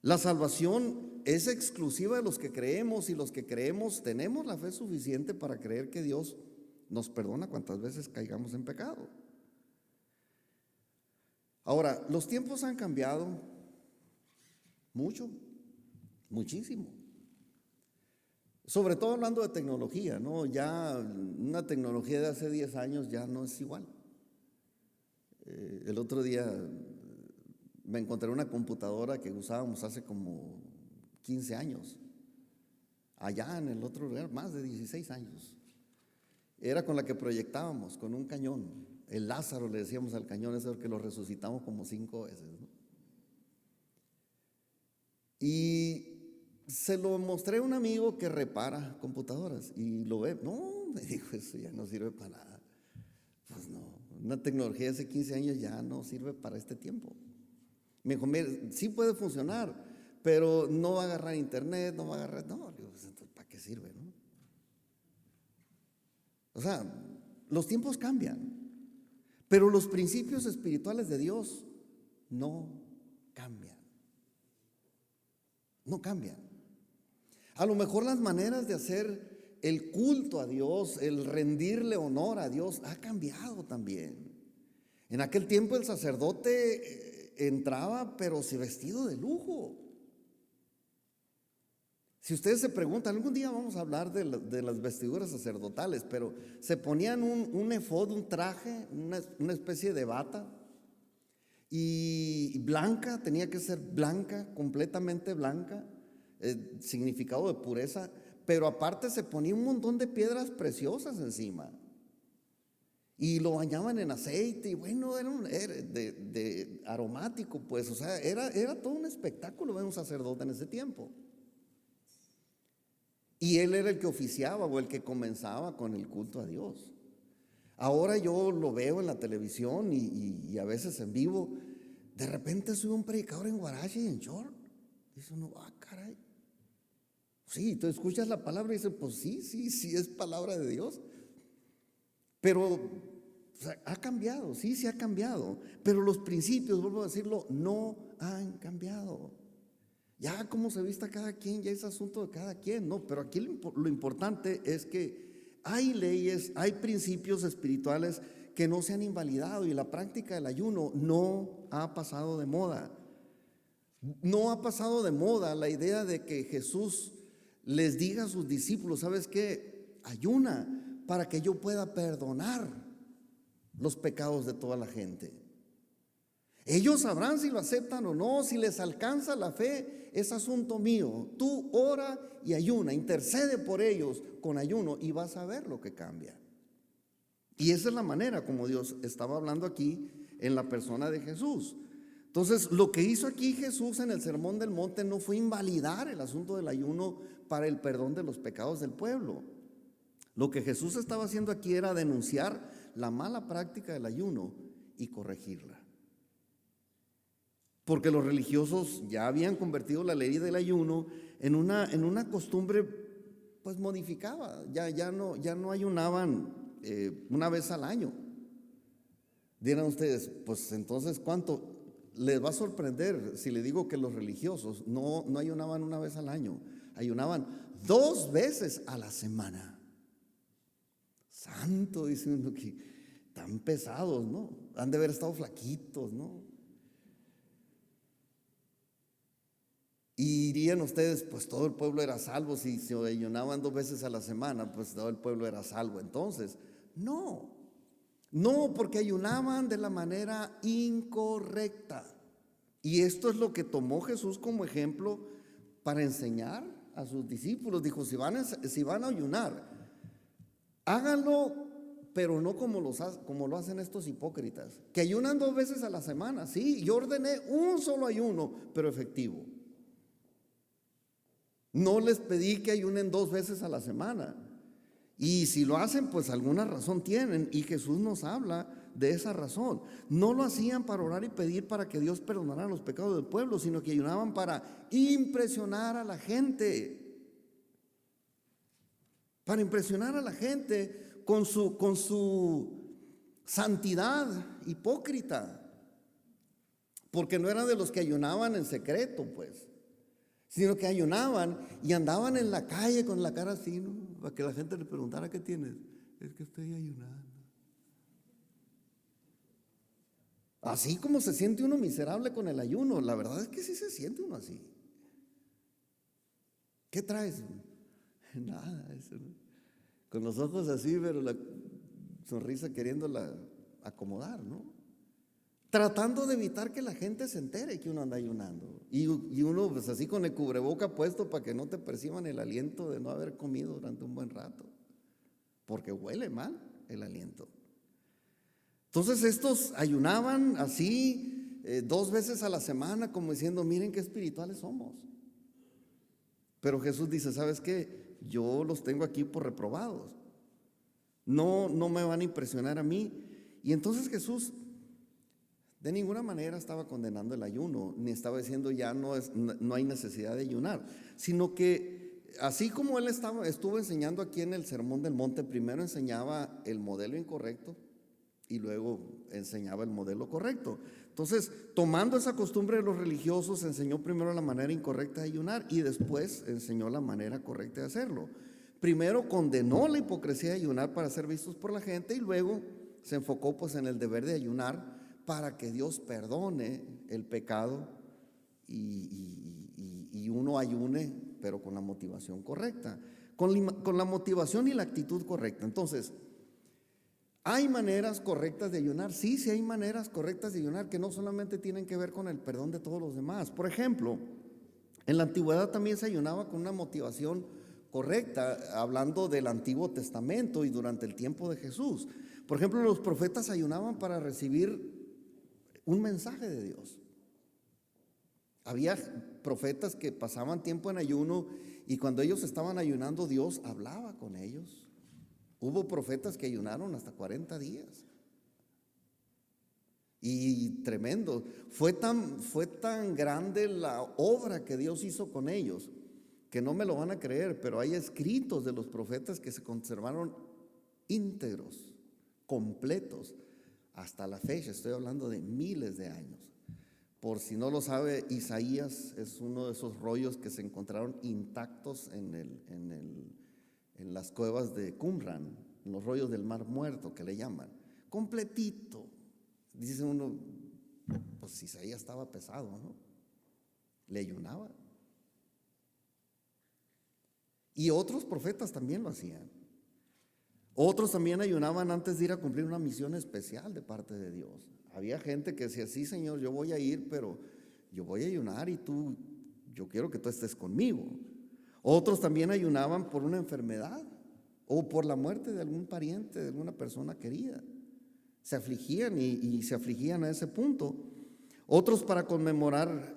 La salvación es exclusiva de los que creemos, y los que creemos tenemos la fe suficiente para creer que Dios nos perdona cuantas veces caigamos en pecado. Ahora, los tiempos han cambiado mucho, muchísimo. Sobre todo hablando de tecnología, ¿no? Ya una tecnología de hace 10 años ya no es igual. El otro día me encontré una computadora que usábamos hace como 15 años, allá en el otro lugar, más de 16 años. Era con la que proyectábamos, con un cañón. El Lázaro le decíamos al cañón, ese que lo resucitamos como 5 veces, ¿no? Y se lo mostré a un amigo que repara computadoras y lo ve. No, me dijo, eso ya no sirve para nada. Pues no, una tecnología de hace 15 años ya no sirve para este tiempo. Me dijo, mire, sí puede funcionar, pero no va a agarrar internet, no va a agarrar. No, digo, pues entonces, ¿para qué sirve, no? O sea, los tiempos cambian, pero los principios espirituales de Dios no cambian. No cambian. A lo mejor las maneras de hacer el culto a Dios, el rendirle honor a Dios, ha cambiado también. En aquel tiempo el sacerdote entraba, pero si vestido de lujo. Si ustedes se preguntan, algún día vamos a hablar de las vestiduras sacerdotales, pero se ponían un efod, un traje, una especie de bata, y blanca, tenía que ser blanca, completamente blanca, significado de pureza, pero aparte se ponía un montón de piedras preciosas encima. Y lo bañaban en aceite, y bueno, era de aromático, pues, o sea, era todo un espectáculo ver un sacerdote en ese tiempo. Y él era el que oficiaba o el que comenzaba con el culto a Dios. Ahora yo lo veo en la televisión y a veces en vivo. De repente sube un predicador en guarache y en short. Dice uno, caray. Sí, tú escuchas la palabra y dices, pues sí es palabra de Dios. Pero o sea, ha cambiado, sí ha cambiado. Pero los principios, vuelvo a decirlo, no han cambiado. Ya cómo se vista cada quien, ya es asunto de cada quien, no. Pero aquí lo importante es que hay leyes, hay principios espirituales que no se han invalidado, y la práctica del ayuno no ha pasado de moda. No ha pasado de moda la idea de que Jesús les diga a sus discípulos, ¿sabes qué? Ayuna para que yo pueda perdonar los pecados de toda la gente. Ellos sabrán si lo aceptan o no, si les alcanza la fe, es asunto mío. Tú ora y ayuna, intercede por ellos con ayuno y vas a ver lo que cambia. Y esa es la manera como Dios estaba hablando aquí en la persona de Jesús. Entonces, lo que hizo aquí Jesús en el Sermón del Monte no fue invalidar el asunto del ayuno para el perdón de los pecados del pueblo. Lo que Jesús estaba haciendo aquí era denunciar la mala práctica del ayuno y corregirla. Porque los religiosos ya habían convertido la ley del ayuno en una costumbre pues modificada. Ya no ayunaban una vez al año. Dirán ustedes, pues entonces ¿cuánto? Les va a sorprender si le digo que los religiosos no ayunaban una vez al año, ayunaban 2 veces a la semana. Santo, dice uno, que tan pesados, ¿no? Han de haber estado flaquitos, ¿no? Y dirían ustedes, pues todo el pueblo era salvo. Si se ayunaban 2 veces a la semana, pues todo el pueblo era salvo. Entonces, no, porque ayunaban de la manera incorrecta. Y esto es lo que tomó Jesús como ejemplo para enseñar a sus discípulos. Dijo, si van a ayunar, háganlo, pero no como lo hacen estos hipócritas, que ayunan 2 veces a la semana. Sí, yo ordené un solo ayuno, pero efectivo. No les pedí que ayunen 2 veces a la semana. Y si lo hacen, pues alguna razón tienen, y Jesús nos habla de esa razón. No lo hacían para orar y pedir para que Dios perdonara los pecados del pueblo, sino que ayunaban para impresionar a la gente. Para impresionar a la gente con su santidad hipócrita. Porque no eran de los que ayunaban en secreto, pues, sino que ayunaban y andaban en la calle con la cara así, ¿no? Para que la gente le preguntara, ¿qué tienes? Es que estoy ayunando. Así como se siente uno miserable con el ayuno, la verdad es que sí se siente uno así. ¿Qué traes? Nada, eso, ¿no? Con los ojos así, pero la sonrisa queriéndola acomodar, ¿no? Tratando de evitar que la gente se entere que uno anda ayunando. Y uno pues así con el cubreboca puesto para que no te perciban el aliento de no haber comido durante un buen rato. Porque huele mal el aliento. Entonces estos ayunaban así 2 veces a la semana, como diciendo, miren qué espirituales somos. Pero Jesús dice, ¿sabes qué? Yo los tengo aquí por reprobados. No me van a impresionar a mí. Y entonces Jesús de ninguna manera estaba condenando el ayuno, ni estaba diciendo ya no hay necesidad de ayunar, sino que así como él estuvo enseñando aquí en el Sermón del Monte, primero enseñaba el modelo incorrecto y luego enseñaba el modelo correcto. Entonces, tomando esa costumbre de los religiosos, enseñó primero la manera incorrecta de ayunar y después enseñó la manera correcta de hacerlo. Primero condenó la hipocresía de ayunar para ser vistos por la gente y luego se enfocó pues en el deber de ayunar para que Dios perdone el pecado y uno ayune, pero con la motivación correcta, con la motivación y la actitud correcta. Entonces, ¿hay maneras correctas de ayunar? Sí, sí hay maneras correctas de ayunar que no solamente tienen que ver con el perdón de todos los demás. Por ejemplo, en la antigüedad también se ayunaba con una motivación correcta, hablando del Antiguo Testamento y durante el tiempo de Jesús. Por ejemplo, los profetas ayunaban para recibir un mensaje de Dios. Había profetas que pasaban tiempo en ayuno y cuando ellos estaban ayunando, Dios hablaba con ellos. Hubo profetas que ayunaron hasta 40 días. Y tremendo. Fue tan grande la obra que Dios hizo con ellos, que no me lo van a creer, pero hay escritos de los profetas que se conservaron íntegros, completos, hasta la fecha. Estoy hablando de miles de años. Por si no lo sabe, Isaías es uno de esos rollos que se encontraron intactos en las cuevas de Qumran, en los rollos del Mar Muerto que le llaman, completito. Dice uno, pues Isaías estaba pesado, ¿no? Le ayunaba. Y otros profetas también lo hacían. Otros también ayunaban antes de ir a cumplir una misión especial de parte de Dios. Había gente que decía, sí, Señor, yo voy a ir, pero yo voy a ayunar y yo quiero que tú estés conmigo. Otros también ayunaban por una enfermedad o por la muerte de algún pariente, de alguna persona querida. Se afligían y se afligían a ese punto. Otros para conmemorar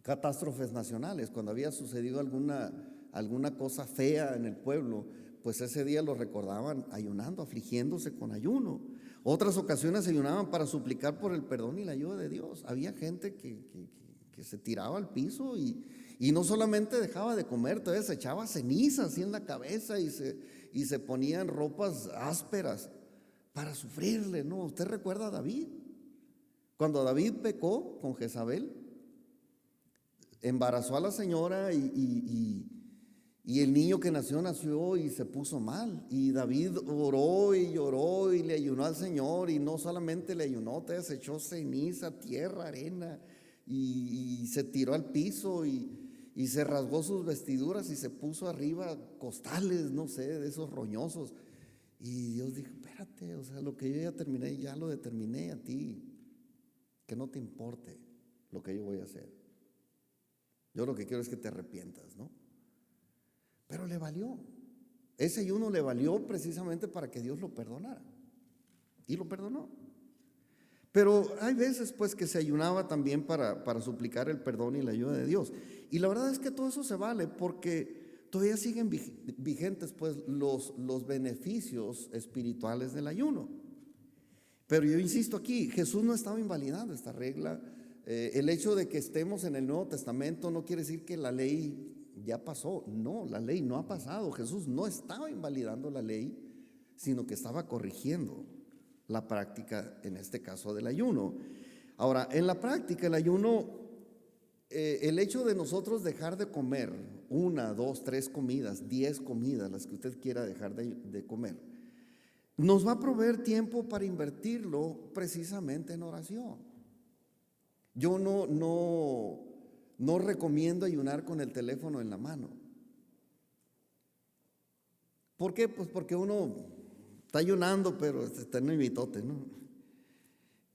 catástrofes nacionales, cuando había sucedido alguna cosa fea en el pueblo, pues ese día lo recordaban ayunando, afligiéndose con ayuno. Otras ocasiones ayunaban para suplicar por el perdón y la ayuda de Dios. Había gente que se tiraba al piso y no solamente dejaba de comer, todavía se echaba ceniza así en la cabeza y se ponían ropas ásperas para sufrirle, ¿no? ¿Usted recuerda a David? Cuando David pecó con Jezabel, embarazó a la señora y el niño que nació y se puso mal. Y David oró y lloró y le ayunó al Señor. Y no solamente le ayunó, se echó ceniza, tierra, arena y se tiró al piso y se rasgó sus vestiduras y se puso arriba costales, no sé, de esos roñosos. Y Dios dijo, espérate, o sea, lo que yo ya terminé, ya lo determiné, a ti, que no te importe lo que yo voy a hacer. Yo lo que quiero es que te arrepientas, ¿no? Pero le valió. Ese ayuno le valió precisamente para que Dios lo perdonara. Y lo perdonó. Pero hay veces pues que se ayunaba también para suplicar el perdón y la ayuda de Dios. Y la verdad es que todo eso se vale porque todavía siguen vigentes pues los beneficios espirituales del ayuno. Pero yo insisto aquí, Jesús no estaba invalidando esta regla. El hecho de que estemos en el Nuevo Testamento no quiere decir que la ley ya pasó. No, la ley no ha pasado. Jesús no estaba invalidando la ley, sino que estaba corrigiendo la práctica, en este caso del ayuno. Ahora, en la práctica, el ayuno, el hecho de nosotros dejar de comer 1, 2, 3 comidas, 10 comidas, las que usted quiera dejar de comer, nos va a proveer tiempo para invertirlo precisamente en oración. Yo no recomiendo ayunar con el teléfono en la mano. ¿Por qué? Pues porque uno está ayunando, pero está en el mitote, ¿no?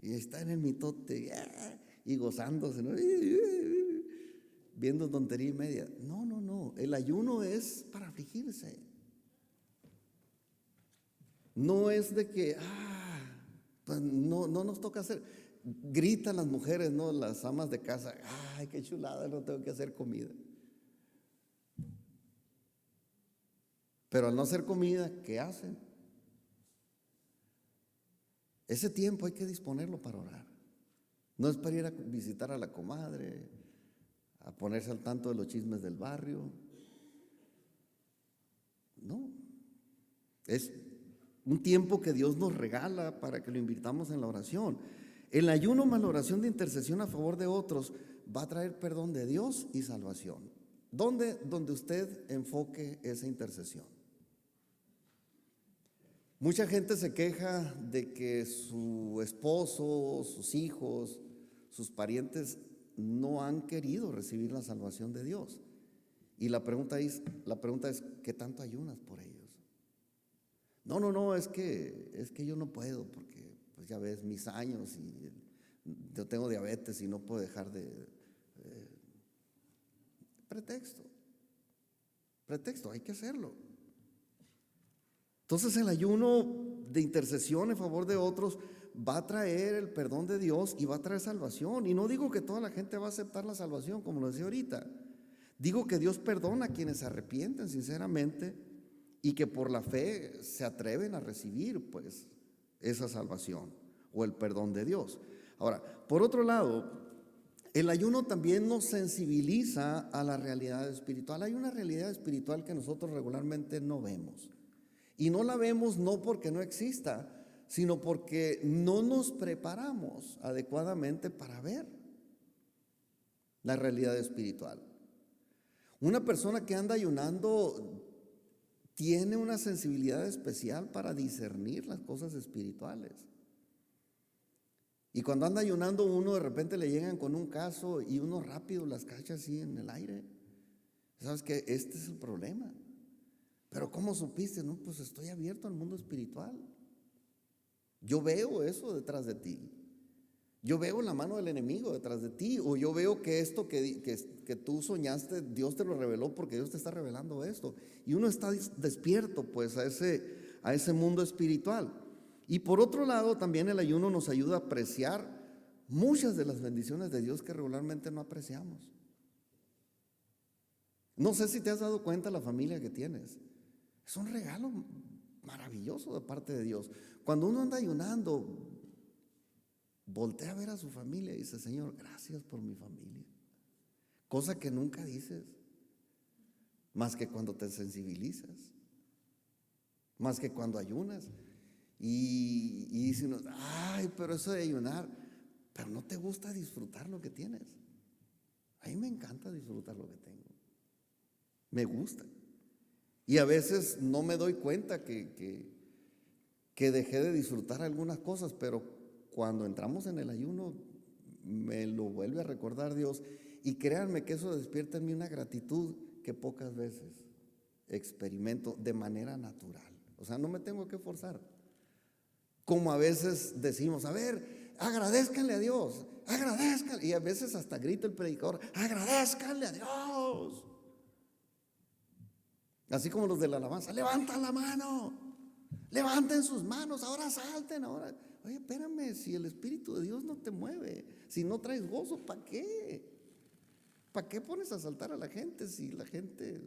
Y está en el mitote y gozándose, ¿no? Viendo tontería y media. No. El ayuno es para afligirse. No es de que, pues no nos toca hacer. Gritan las mujeres, ¿no? Las amas de casa, ay, qué chulada, no tengo que hacer comida. Pero al no hacer comida, ¿qué hacen? Ese tiempo hay que disponerlo para orar. No es para ir a visitar a la comadre, a ponerse al tanto de los chismes del barrio. No, es un tiempo que Dios nos regala para que lo invirtamos en la oración. El ayuno más la oración de intercesión a favor de otros va a traer perdón de Dios y salvación. ¿Dónde? Donde usted enfoque esa intercesión. Mucha gente se queja de que su esposo, sus hijos, sus parientes no han querido recibir la salvación de Dios. Y la pregunta es, ¿qué tanto ayunas por ellos? No, es que yo no puedo porque pues ya ves mis años y yo tengo diabetes y no puedo dejar de pretexto, hay que hacerlo. Entonces el ayuno de intercesión en favor de otros va a traer el perdón de Dios y va a traer salvación. Y no digo que toda la gente va a aceptar la salvación, como lo decía ahorita. Digo que Dios perdona a quienes se arrepienten sinceramente y que por la fe se atreven a recibir pues esa salvación o el perdón de Dios. Ahora, por otro lado, el ayuno también nos sensibiliza a la realidad espiritual. Hay una realidad espiritual que nosotros regularmente no vemos. Y no la vemos no porque no exista, sino porque no nos preparamos adecuadamente para ver la realidad espiritual. Una persona que anda ayunando tiene una sensibilidad especial para discernir las cosas espirituales. Y cuando anda ayunando uno, de repente le llegan con un caso y uno rápido las cacha así en el aire. ¿Sabes qué? Este es el problema. Pero ¿cómo supiste? No, pues estoy abierto al mundo espiritual. Yo veo eso detrás de ti. Yo veo la mano del enemigo detrás de ti. O yo veo que esto que tú soñaste, Dios te lo reveló porque Dios te está revelando esto. Y uno está despierto pues a ese mundo espiritual. Y por otro lado, también el ayuno nos ayuda a apreciar muchas de las bendiciones de Dios que regularmente no apreciamos. No sé si te has dado cuenta la familia que tienes. Es un regalo maravilloso de parte de Dios. Cuando uno anda ayunando, voltea a ver a su familia y dice, Señor, gracias por mi familia. Cosa que nunca dices, más que cuando te sensibilizas, más que cuando ayunas. Y dice uno, ay, pero eso de ayunar, pero no te gusta disfrutar lo que tienes. A mí me encanta disfrutar lo que tengo. Me gusta. Y a veces no me doy cuenta que dejé de disfrutar algunas cosas, pero cuando entramos en el ayuno me lo vuelve a recordar Dios. Y créanme que eso despierta en mí una gratitud que pocas veces experimento de manera natural. O sea, no me tengo que forzar. Como a veces decimos, a ver, agradézcanle a Dios, agradezcan. Y a veces hasta grita el predicador, agradézcanle a Dios. Así como los de la alabanza, levantan la mano, levanten sus manos, ahora salten, ahora. Oye, espérame, si el Espíritu de Dios no te mueve, si no traes gozo, ¿para qué? ¿Para qué pones a saltar a la gente si la gente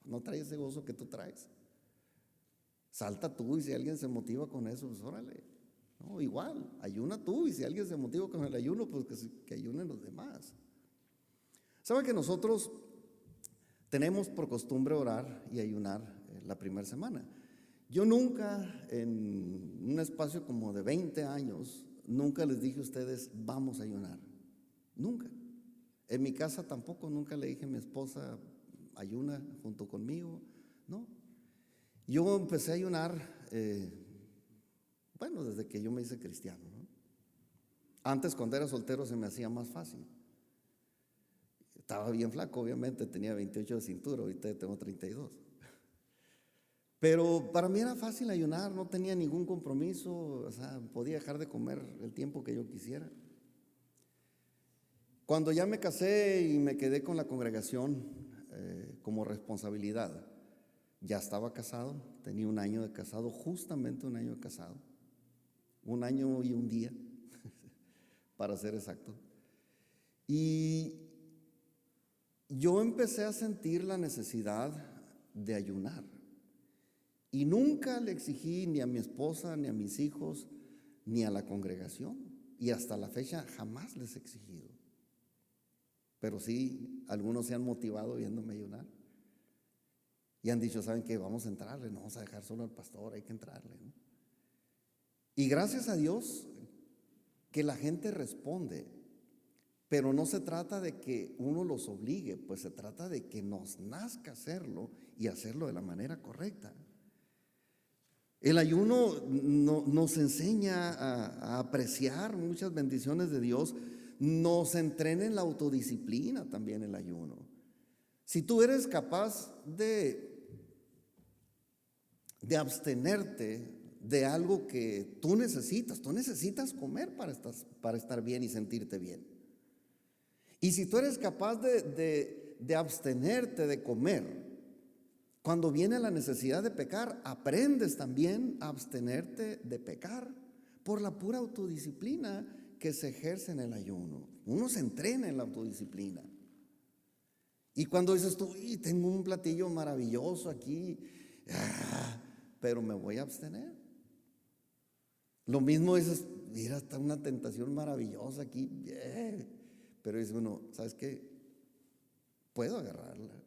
no trae ese gozo que tú traes? Salta tú, y si alguien se motiva con eso, pues órale. No, igual, ayuna tú, y si alguien se motiva con el ayuno, pues que ayunen los demás. ¿Sabe que nosotros tenemos por costumbre orar y ayunar la primera semana? Yo nunca, en un espacio como de 20 años, nunca les dije a ustedes, vamos a ayunar. Nunca. En mi casa tampoco, nunca le dije a mi esposa, ayuna junto conmigo. No. Yo empecé a ayunar, desde que yo me hice cristiano, ¿no? Antes, cuando era soltero, se me hacía más fácil. Estaba bien flaco, obviamente, tenía 28 de cintura, ahorita tengo 32. Pero para mí era fácil ayunar, no tenía ningún compromiso, o sea, podía dejar de comer el tiempo que yo quisiera. Cuando ya me casé y me quedé con la congregación como responsabilidad, ya estaba casado, tenía un año de casado, justamente un año de casado, 1 año y un día, para ser exacto. Y yo empecé a sentir la necesidad de ayunar. Y nunca le exigí ni a mi esposa, ni a mis hijos, ni a la congregación. Y hasta la fecha jamás les he exigido. Pero sí, algunos se han motivado viéndome ayunar. Y han dicho, ¿saben qué? Vamos a entrarle, no vamos a dejar solo al pastor, hay que entrarle, ¿no? Y gracias a Dios que la gente responde. Pero no se trata de que uno los obligue, pues se trata de que nos nazca hacerlo y hacerlo de la manera correcta. El ayuno nos enseña a apreciar muchas bendiciones de Dios, nos entrena en la autodisciplina también el ayuno. Si tú eres capaz de abstenerte de algo que tú necesitas comer para estar bien y sentirte bien. Y si tú eres capaz de abstenerte de comer, cuando viene la necesidad de pecar, aprendes también a abstenerte de pecar por la pura autodisciplina que se ejerce en el ayuno. Uno se entrena en la autodisciplina. Y cuando dices tú, tengo un platillo maravilloso aquí, pero me voy a abstener. Lo mismo dices, mira, está una tentación maravillosa aquí, pero dice uno, ¿sabes qué? Puedo agarrarla,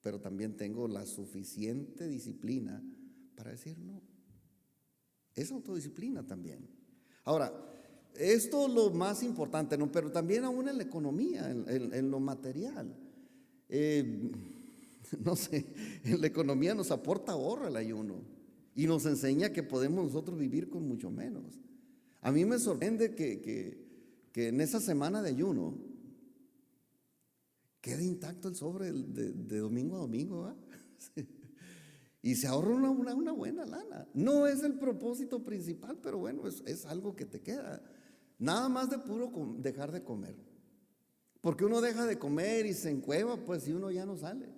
pero también tengo la suficiente disciplina para decir no. Es autodisciplina también. Ahora, esto es lo más importante, ¿no? Pero también aún en la economía, en lo material. No sé, en la economía nos aporta ahorro el ayuno y nos enseña que podemos nosotros vivir con mucho menos. A mí me sorprende que en esa semana de ayuno quede intacto el sobre de domingo a domingo, ¿eh? Y se ahorra una buena lana. No es el propósito principal, pero bueno, es algo que te queda. Nada más de puro dejar de comer. Porque uno deja de comer y se encueva, pues, y uno ya no sale.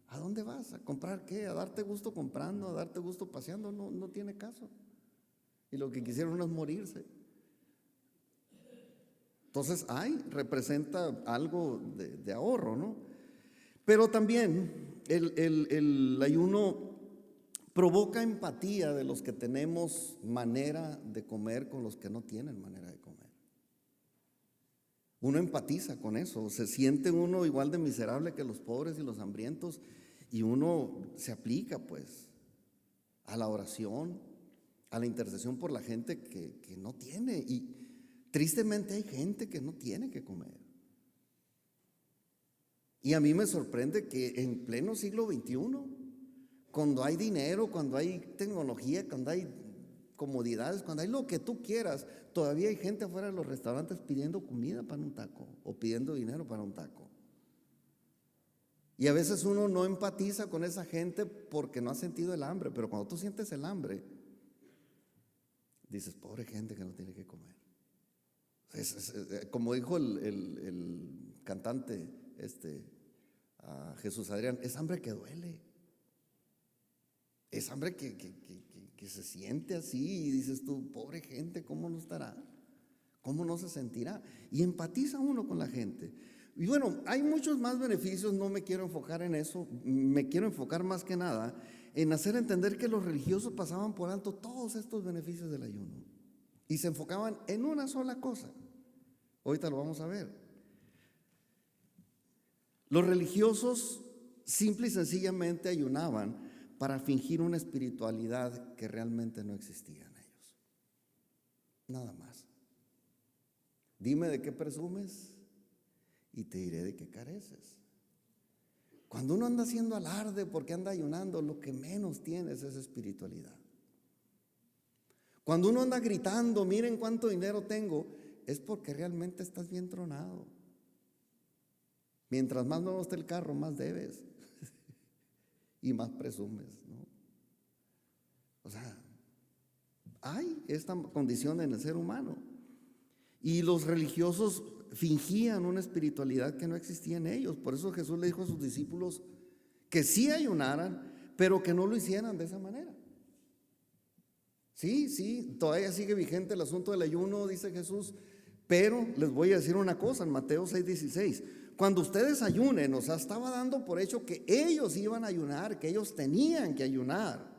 ¿A dónde vas? ¿A comprar qué? ¿A darte gusto comprando? ¿A darte gusto paseando? No tiene caso. Y lo que quisieron es morirse. Entonces, representa algo de ahorro, ¿no? Pero también el ayuno provoca empatía de los que tenemos manera de comer con los que no tienen manera de comer. Uno empatiza con eso, se siente uno igual de miserable que los pobres y los hambrientos, y uno se aplica pues a la oración, a la intercesión por la gente que no tiene. Y tristemente hay gente que no tiene que comer. Y a mí me sorprende que en pleno siglo XXI, cuando hay dinero, cuando hay tecnología, cuando hay comodidades, cuando hay lo que tú quieras, todavía hay gente afuera de los restaurantes pidiendo comida para un taco o pidiendo dinero para un taco. Y a veces uno no empatiza con esa gente porque no ha sentido el hambre, pero cuando tú sientes el hambre, dices, pobre gente que no tiene que comer. Como dijo el cantante Jesús Adrián, es hambre que duele. Es hambre que se siente así y dices tú, pobre gente, ¿cómo no estará? ¿Cómo no se sentirá? Y empatiza uno con la gente. Y bueno, hay muchos más beneficios, no me quiero enfocar en eso, me quiero enfocar más que nada en hacer entender que los religiosos pasaban por alto todos estos beneficios del ayuno y se enfocaban en una sola cosa. Ahorita lo vamos a ver. Los religiosos simple y sencillamente ayunaban para fingir una espiritualidad que realmente no existía en ellos. Nada más. Dime de qué presumes y te diré de qué careces. Cuando uno anda haciendo alarde porque anda ayunando, lo que menos tienes es espiritualidad. Cuando uno anda gritando, miren cuánto dinero tengo, es porque realmente estás bien tronado. Mientras más nuevo esté el carro, más debes y más presumes, ¿no? O sea, hay esta condición en el ser humano. Y los religiosos fingían una espiritualidad que no existía en ellos. Por eso Jesús le dijo a sus discípulos que sí ayunaran, pero que no lo hicieran de esa manera. Sí, todavía sigue vigente el asunto del ayuno, dice Jesús, pero les voy a decir una cosa en Mateo 6:16. Cuando ustedes ayunen, o sea, estaba dando por hecho que ellos iban a ayunar, que ellos tenían que ayunar.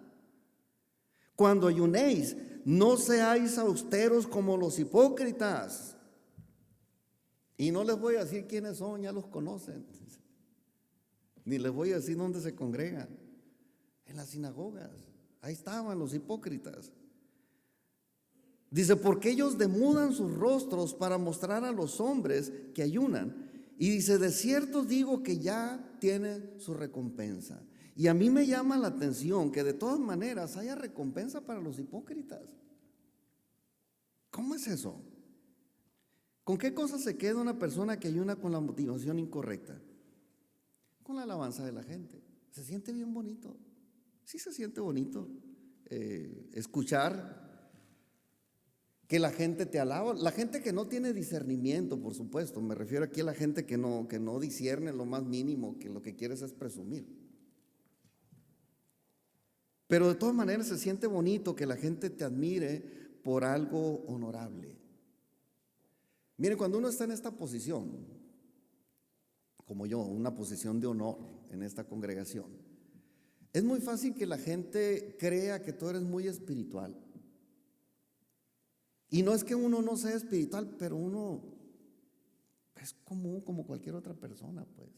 Cuando ayunéis, no seáis austeros como los hipócritas. Y no les voy a decir quiénes son, ya los conocen. Ni les voy a decir dónde se congregan. En las sinagogas. Ahí estaban los hipócritas. Dice, porque ellos demudan sus rostros para mostrar a los hombres que ayunan. Y dice, de cierto os digo que ya tienen su recompensa. Y a mí me llama la atención que de todas maneras haya recompensa para los hipócritas. ¿Cómo es eso? ¿Con qué cosa se queda una persona que ayuna con la motivación incorrecta? Con la alabanza de la gente. Se siente bien bonito. Sí se siente bonito escuchar que la gente te alaba. La gente que no tiene discernimiento, por supuesto. Me refiero aquí a la gente que no discierne lo más mínimo, que lo que quieres es presumir. Pero de todas maneras se siente bonito que la gente te admire por algo honorable. Mire, cuando uno está en esta posición, como yo, una posición de honor en esta congregación, es muy fácil que la gente crea que tú eres muy espiritual. Y no es que uno no sea espiritual, pero uno es común como cualquier otra persona, pues.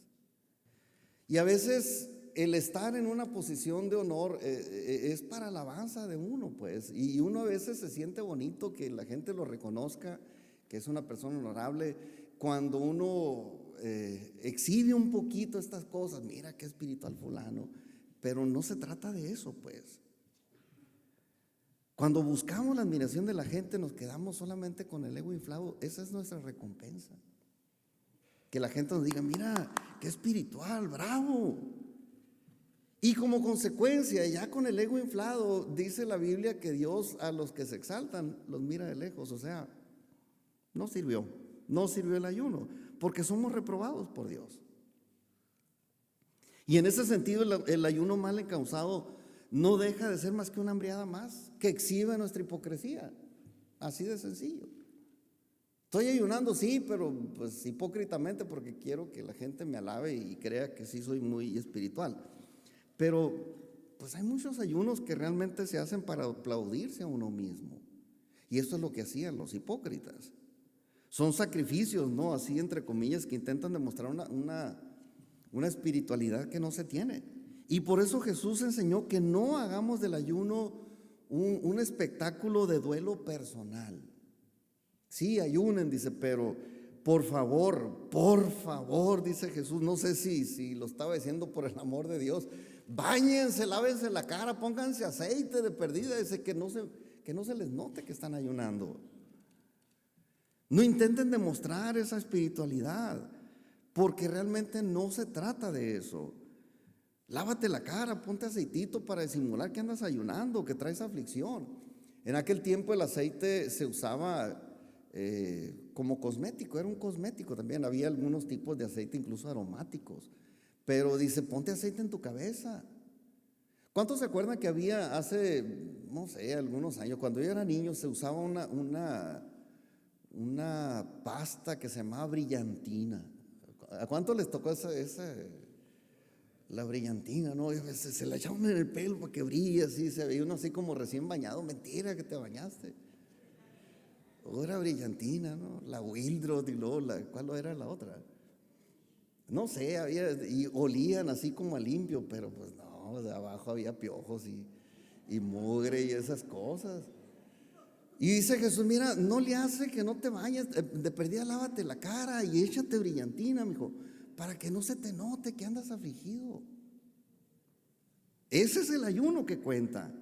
Y a veces el estar en una posición de honor es para alabanza de uno, pues. Y uno a veces se siente bonito que la gente lo reconozca, que es una persona honorable. Cuando uno exhibe un poquito estas cosas, mira qué espiritual fulano, pero no se trata de eso, pues. Cuando buscamos la admiración de la gente, nos quedamos solamente con el ego inflado. Esa es nuestra recompensa. Que la gente nos diga, mira, qué espiritual, bravo. Y como consecuencia, ya con el ego inflado, dice la Biblia que Dios a los que se exaltan los mira de lejos. O sea, no sirvió el ayuno, porque somos reprobados por Dios. Y en ese sentido, el ayuno mal encausado no deja de ser más que una hambriada más que exhibe nuestra hipocresía. Así de sencillo. Estoy ayunando, sí, pero pues hipócritamente porque quiero que la gente me alabe y crea que sí soy muy espiritual. Pero pues hay muchos ayunos que realmente se hacen para aplaudirse a uno mismo. Y esto es lo que hacían los hipócritas. Son sacrificios, ¿no? Así entre comillas, que intentan demostrar una espiritualidad que no se tiene. Y por eso Jesús enseñó que no hagamos del ayuno un espectáculo de duelo personal. Sí, ayunen, dice, pero por favor, dice Jesús, no sé si lo estaba diciendo por el amor de Dios, báñense, lávense la cara, pónganse aceite de perdida, dice que no se les note que están ayunando. No intenten demostrar esa espiritualidad, porque realmente no se trata de eso. Lávate la cara, ponte aceitito para disimular que andas ayunando, que traes aflicción. En aquel tiempo el aceite se usaba como cosmético, era un cosmético también. Había algunos tipos de aceite, incluso aromáticos. Pero dice, ponte aceite en tu cabeza. ¿Cuántos se acuerdan que había hace, no sé, algunos años, cuando yo era niño, se usaba una pasta que se llamaba brillantina? ¿A cuántos les tocó la brillantina, no? Se la echaban en el pelo para que brille así, se veía uno así como recién bañado. Mentira que te bañaste. O era brillantina, ¿no? La Wildrose y luego ¿cuál era la otra? No sé, y olían así como a limpio, pero pues no, de abajo había piojos y mugre y esas cosas. Y dice Jesús, mira, no le hace que no te bañes, de perdida lávate la cara y échate brillantina, mijo, para que no se te note que andas afligido. Ese es el ayuno que cuenta.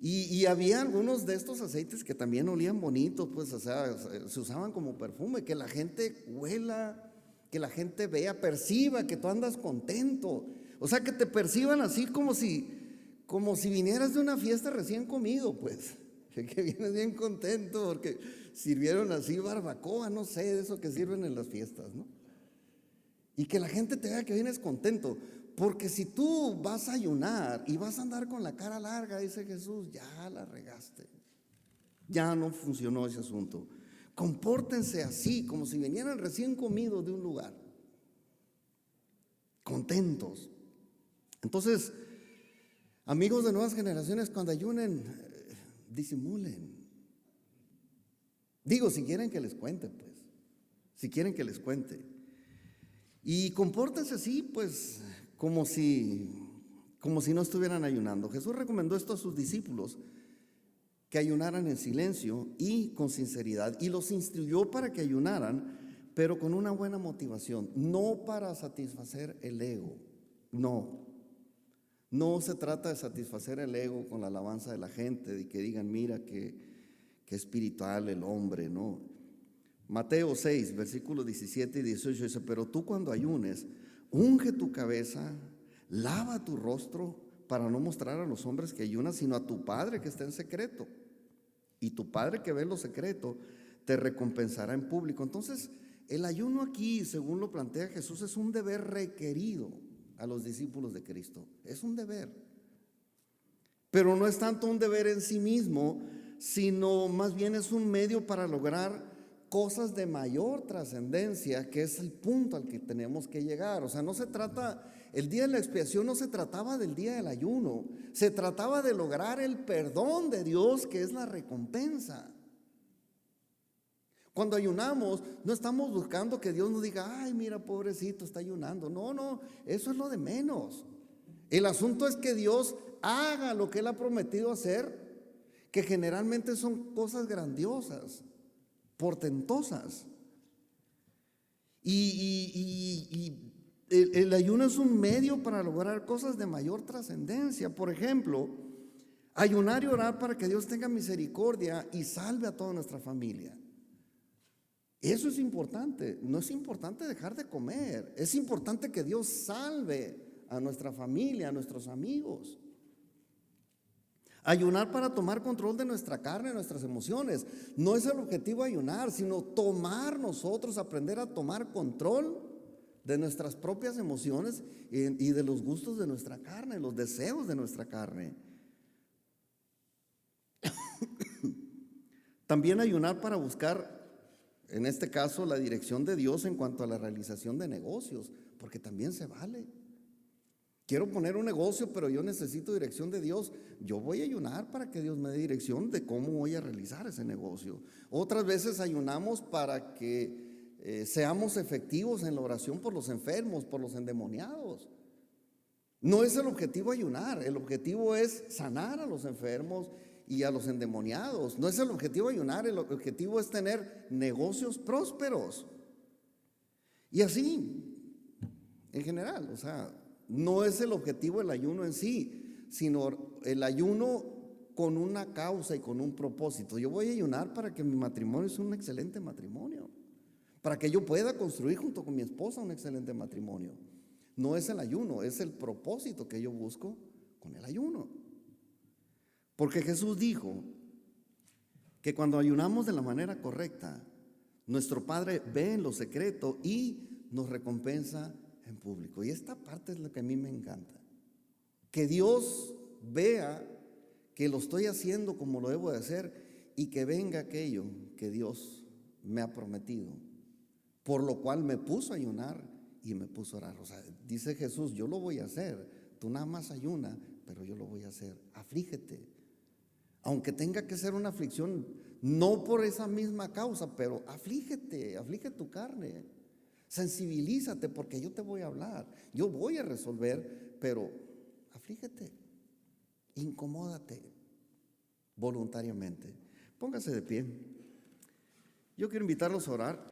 Y había algunos de estos aceites que también olían bonitos, pues, o sea, se usaban como perfume, que la gente huela, que la gente vea, perciba que tú andas contento. O sea, que te perciban así como si vinieras de una fiesta recién comido, pues, que vienes bien contento porque sirvieron así barbacoa, no sé, de eso que sirven en las fiestas, ¿no? Y que la gente te vea que vienes contento. Porque si tú vas a ayunar y vas a andar con la cara larga, dice Jesús, ya la regaste. Ya no funcionó ese asunto. Compórtense así, como si vinieran recién comidos de un lugar. Contentos. Entonces, amigos de nuevas generaciones, cuando ayunen, disimulen. Digo, si quieren que les cuente, pues. Si quieren que les cuente. Y compórtense así, pues, como si no estuvieran ayunando. Jesús recomendó esto a sus discípulos, que ayunaran en silencio y con sinceridad, y los instruyó para que ayunaran, pero con una buena motivación, no para satisfacer el ego. No se trata de satisfacer el ego con la alabanza de la gente, de que digan, mira que espiritual el hombre, no. Mateo 6, versículos 17 y 18 dice, pero tú cuando ayunes, unge tu cabeza, lava tu rostro para no mostrar a los hombres que ayunas, sino a tu Padre que está en secreto. Y tu Padre que ve en lo secreto te recompensará en público. Entonces, el ayuno aquí, según lo plantea Jesús, es un deber requerido a los discípulos de Cristo. Es un deber. Pero no es tanto un deber en sí mismo, sino más bien es un medio para lograr cosas de mayor trascendencia, que es el punto al que tenemos que llegar. O sea, no se trata, el día de la expiación no se trataba del día del ayuno, se trataba de lograr el perdón de Dios, que es la recompensa. Cuando ayunamos, no estamos buscando que Dios nos diga, ay, mira, pobrecito, está ayunando. No, eso es lo de menos. El asunto es que Dios haga lo que Él ha prometido hacer, que generalmente son cosas grandiosas, portentosas. Y el ayuno es un medio para lograr cosas de mayor trascendencia. Por ejemplo, ayunar y orar para que Dios tenga misericordia y salve a toda nuestra familia. Eso es importante. No es importante dejar de comer, es importante que Dios salve a nuestra familia, a nuestros amigos. Ayunar para tomar control de nuestra carne, nuestras emociones. No es el objetivo ayunar, sino tomar nosotros, aprender a tomar control de nuestras propias emociones y de los gustos de nuestra carne, los deseos de nuestra carne. También ayunar para buscar, en este caso, la dirección de Dios en cuanto a la realización de negocios, porque también se vale. Quiero poner un negocio, pero yo necesito dirección de Dios. Yo voy a ayunar para que Dios me dé dirección de cómo voy a realizar ese negocio. Otras veces ayunamos para que seamos efectivos en la oración por los enfermos, por los endemoniados. No es el objetivo ayunar, el objetivo es sanar a los enfermos y a los endemoniados. No es el objetivo ayunar, el objetivo es tener negocios prósperos. Y así, en general, o sea, no es el objetivo el ayuno en sí, sino el ayuno con una causa y con un propósito. Yo voy a ayunar para que mi matrimonio sea un excelente matrimonio, para que yo pueda construir junto con mi esposa un excelente matrimonio. No es el ayuno, es el propósito que yo busco con el ayuno. Porque Jesús dijo que cuando ayunamos de la manera correcta, nuestro Padre ve en lo secreto y nos recompensa en público. Y esta parte es la que a mí me encanta. Que Dios vea que lo estoy haciendo como lo debo de hacer y que venga aquello que Dios me ha prometido, por lo cual me puso a ayunar y me puso a orar. O sea, dice Jesús, yo lo voy a hacer, tú nada más ayuna, pero yo lo voy a hacer. Aflígete, aunque tenga que ser una aflicción, no por esa misma causa, pero aflígete, aflige tu carne, sensibilízate, porque yo te voy a hablar, yo voy a resolver, pero aflígete, incomódate voluntariamente. Póngase de pie. Yo quiero invitarlos a orar.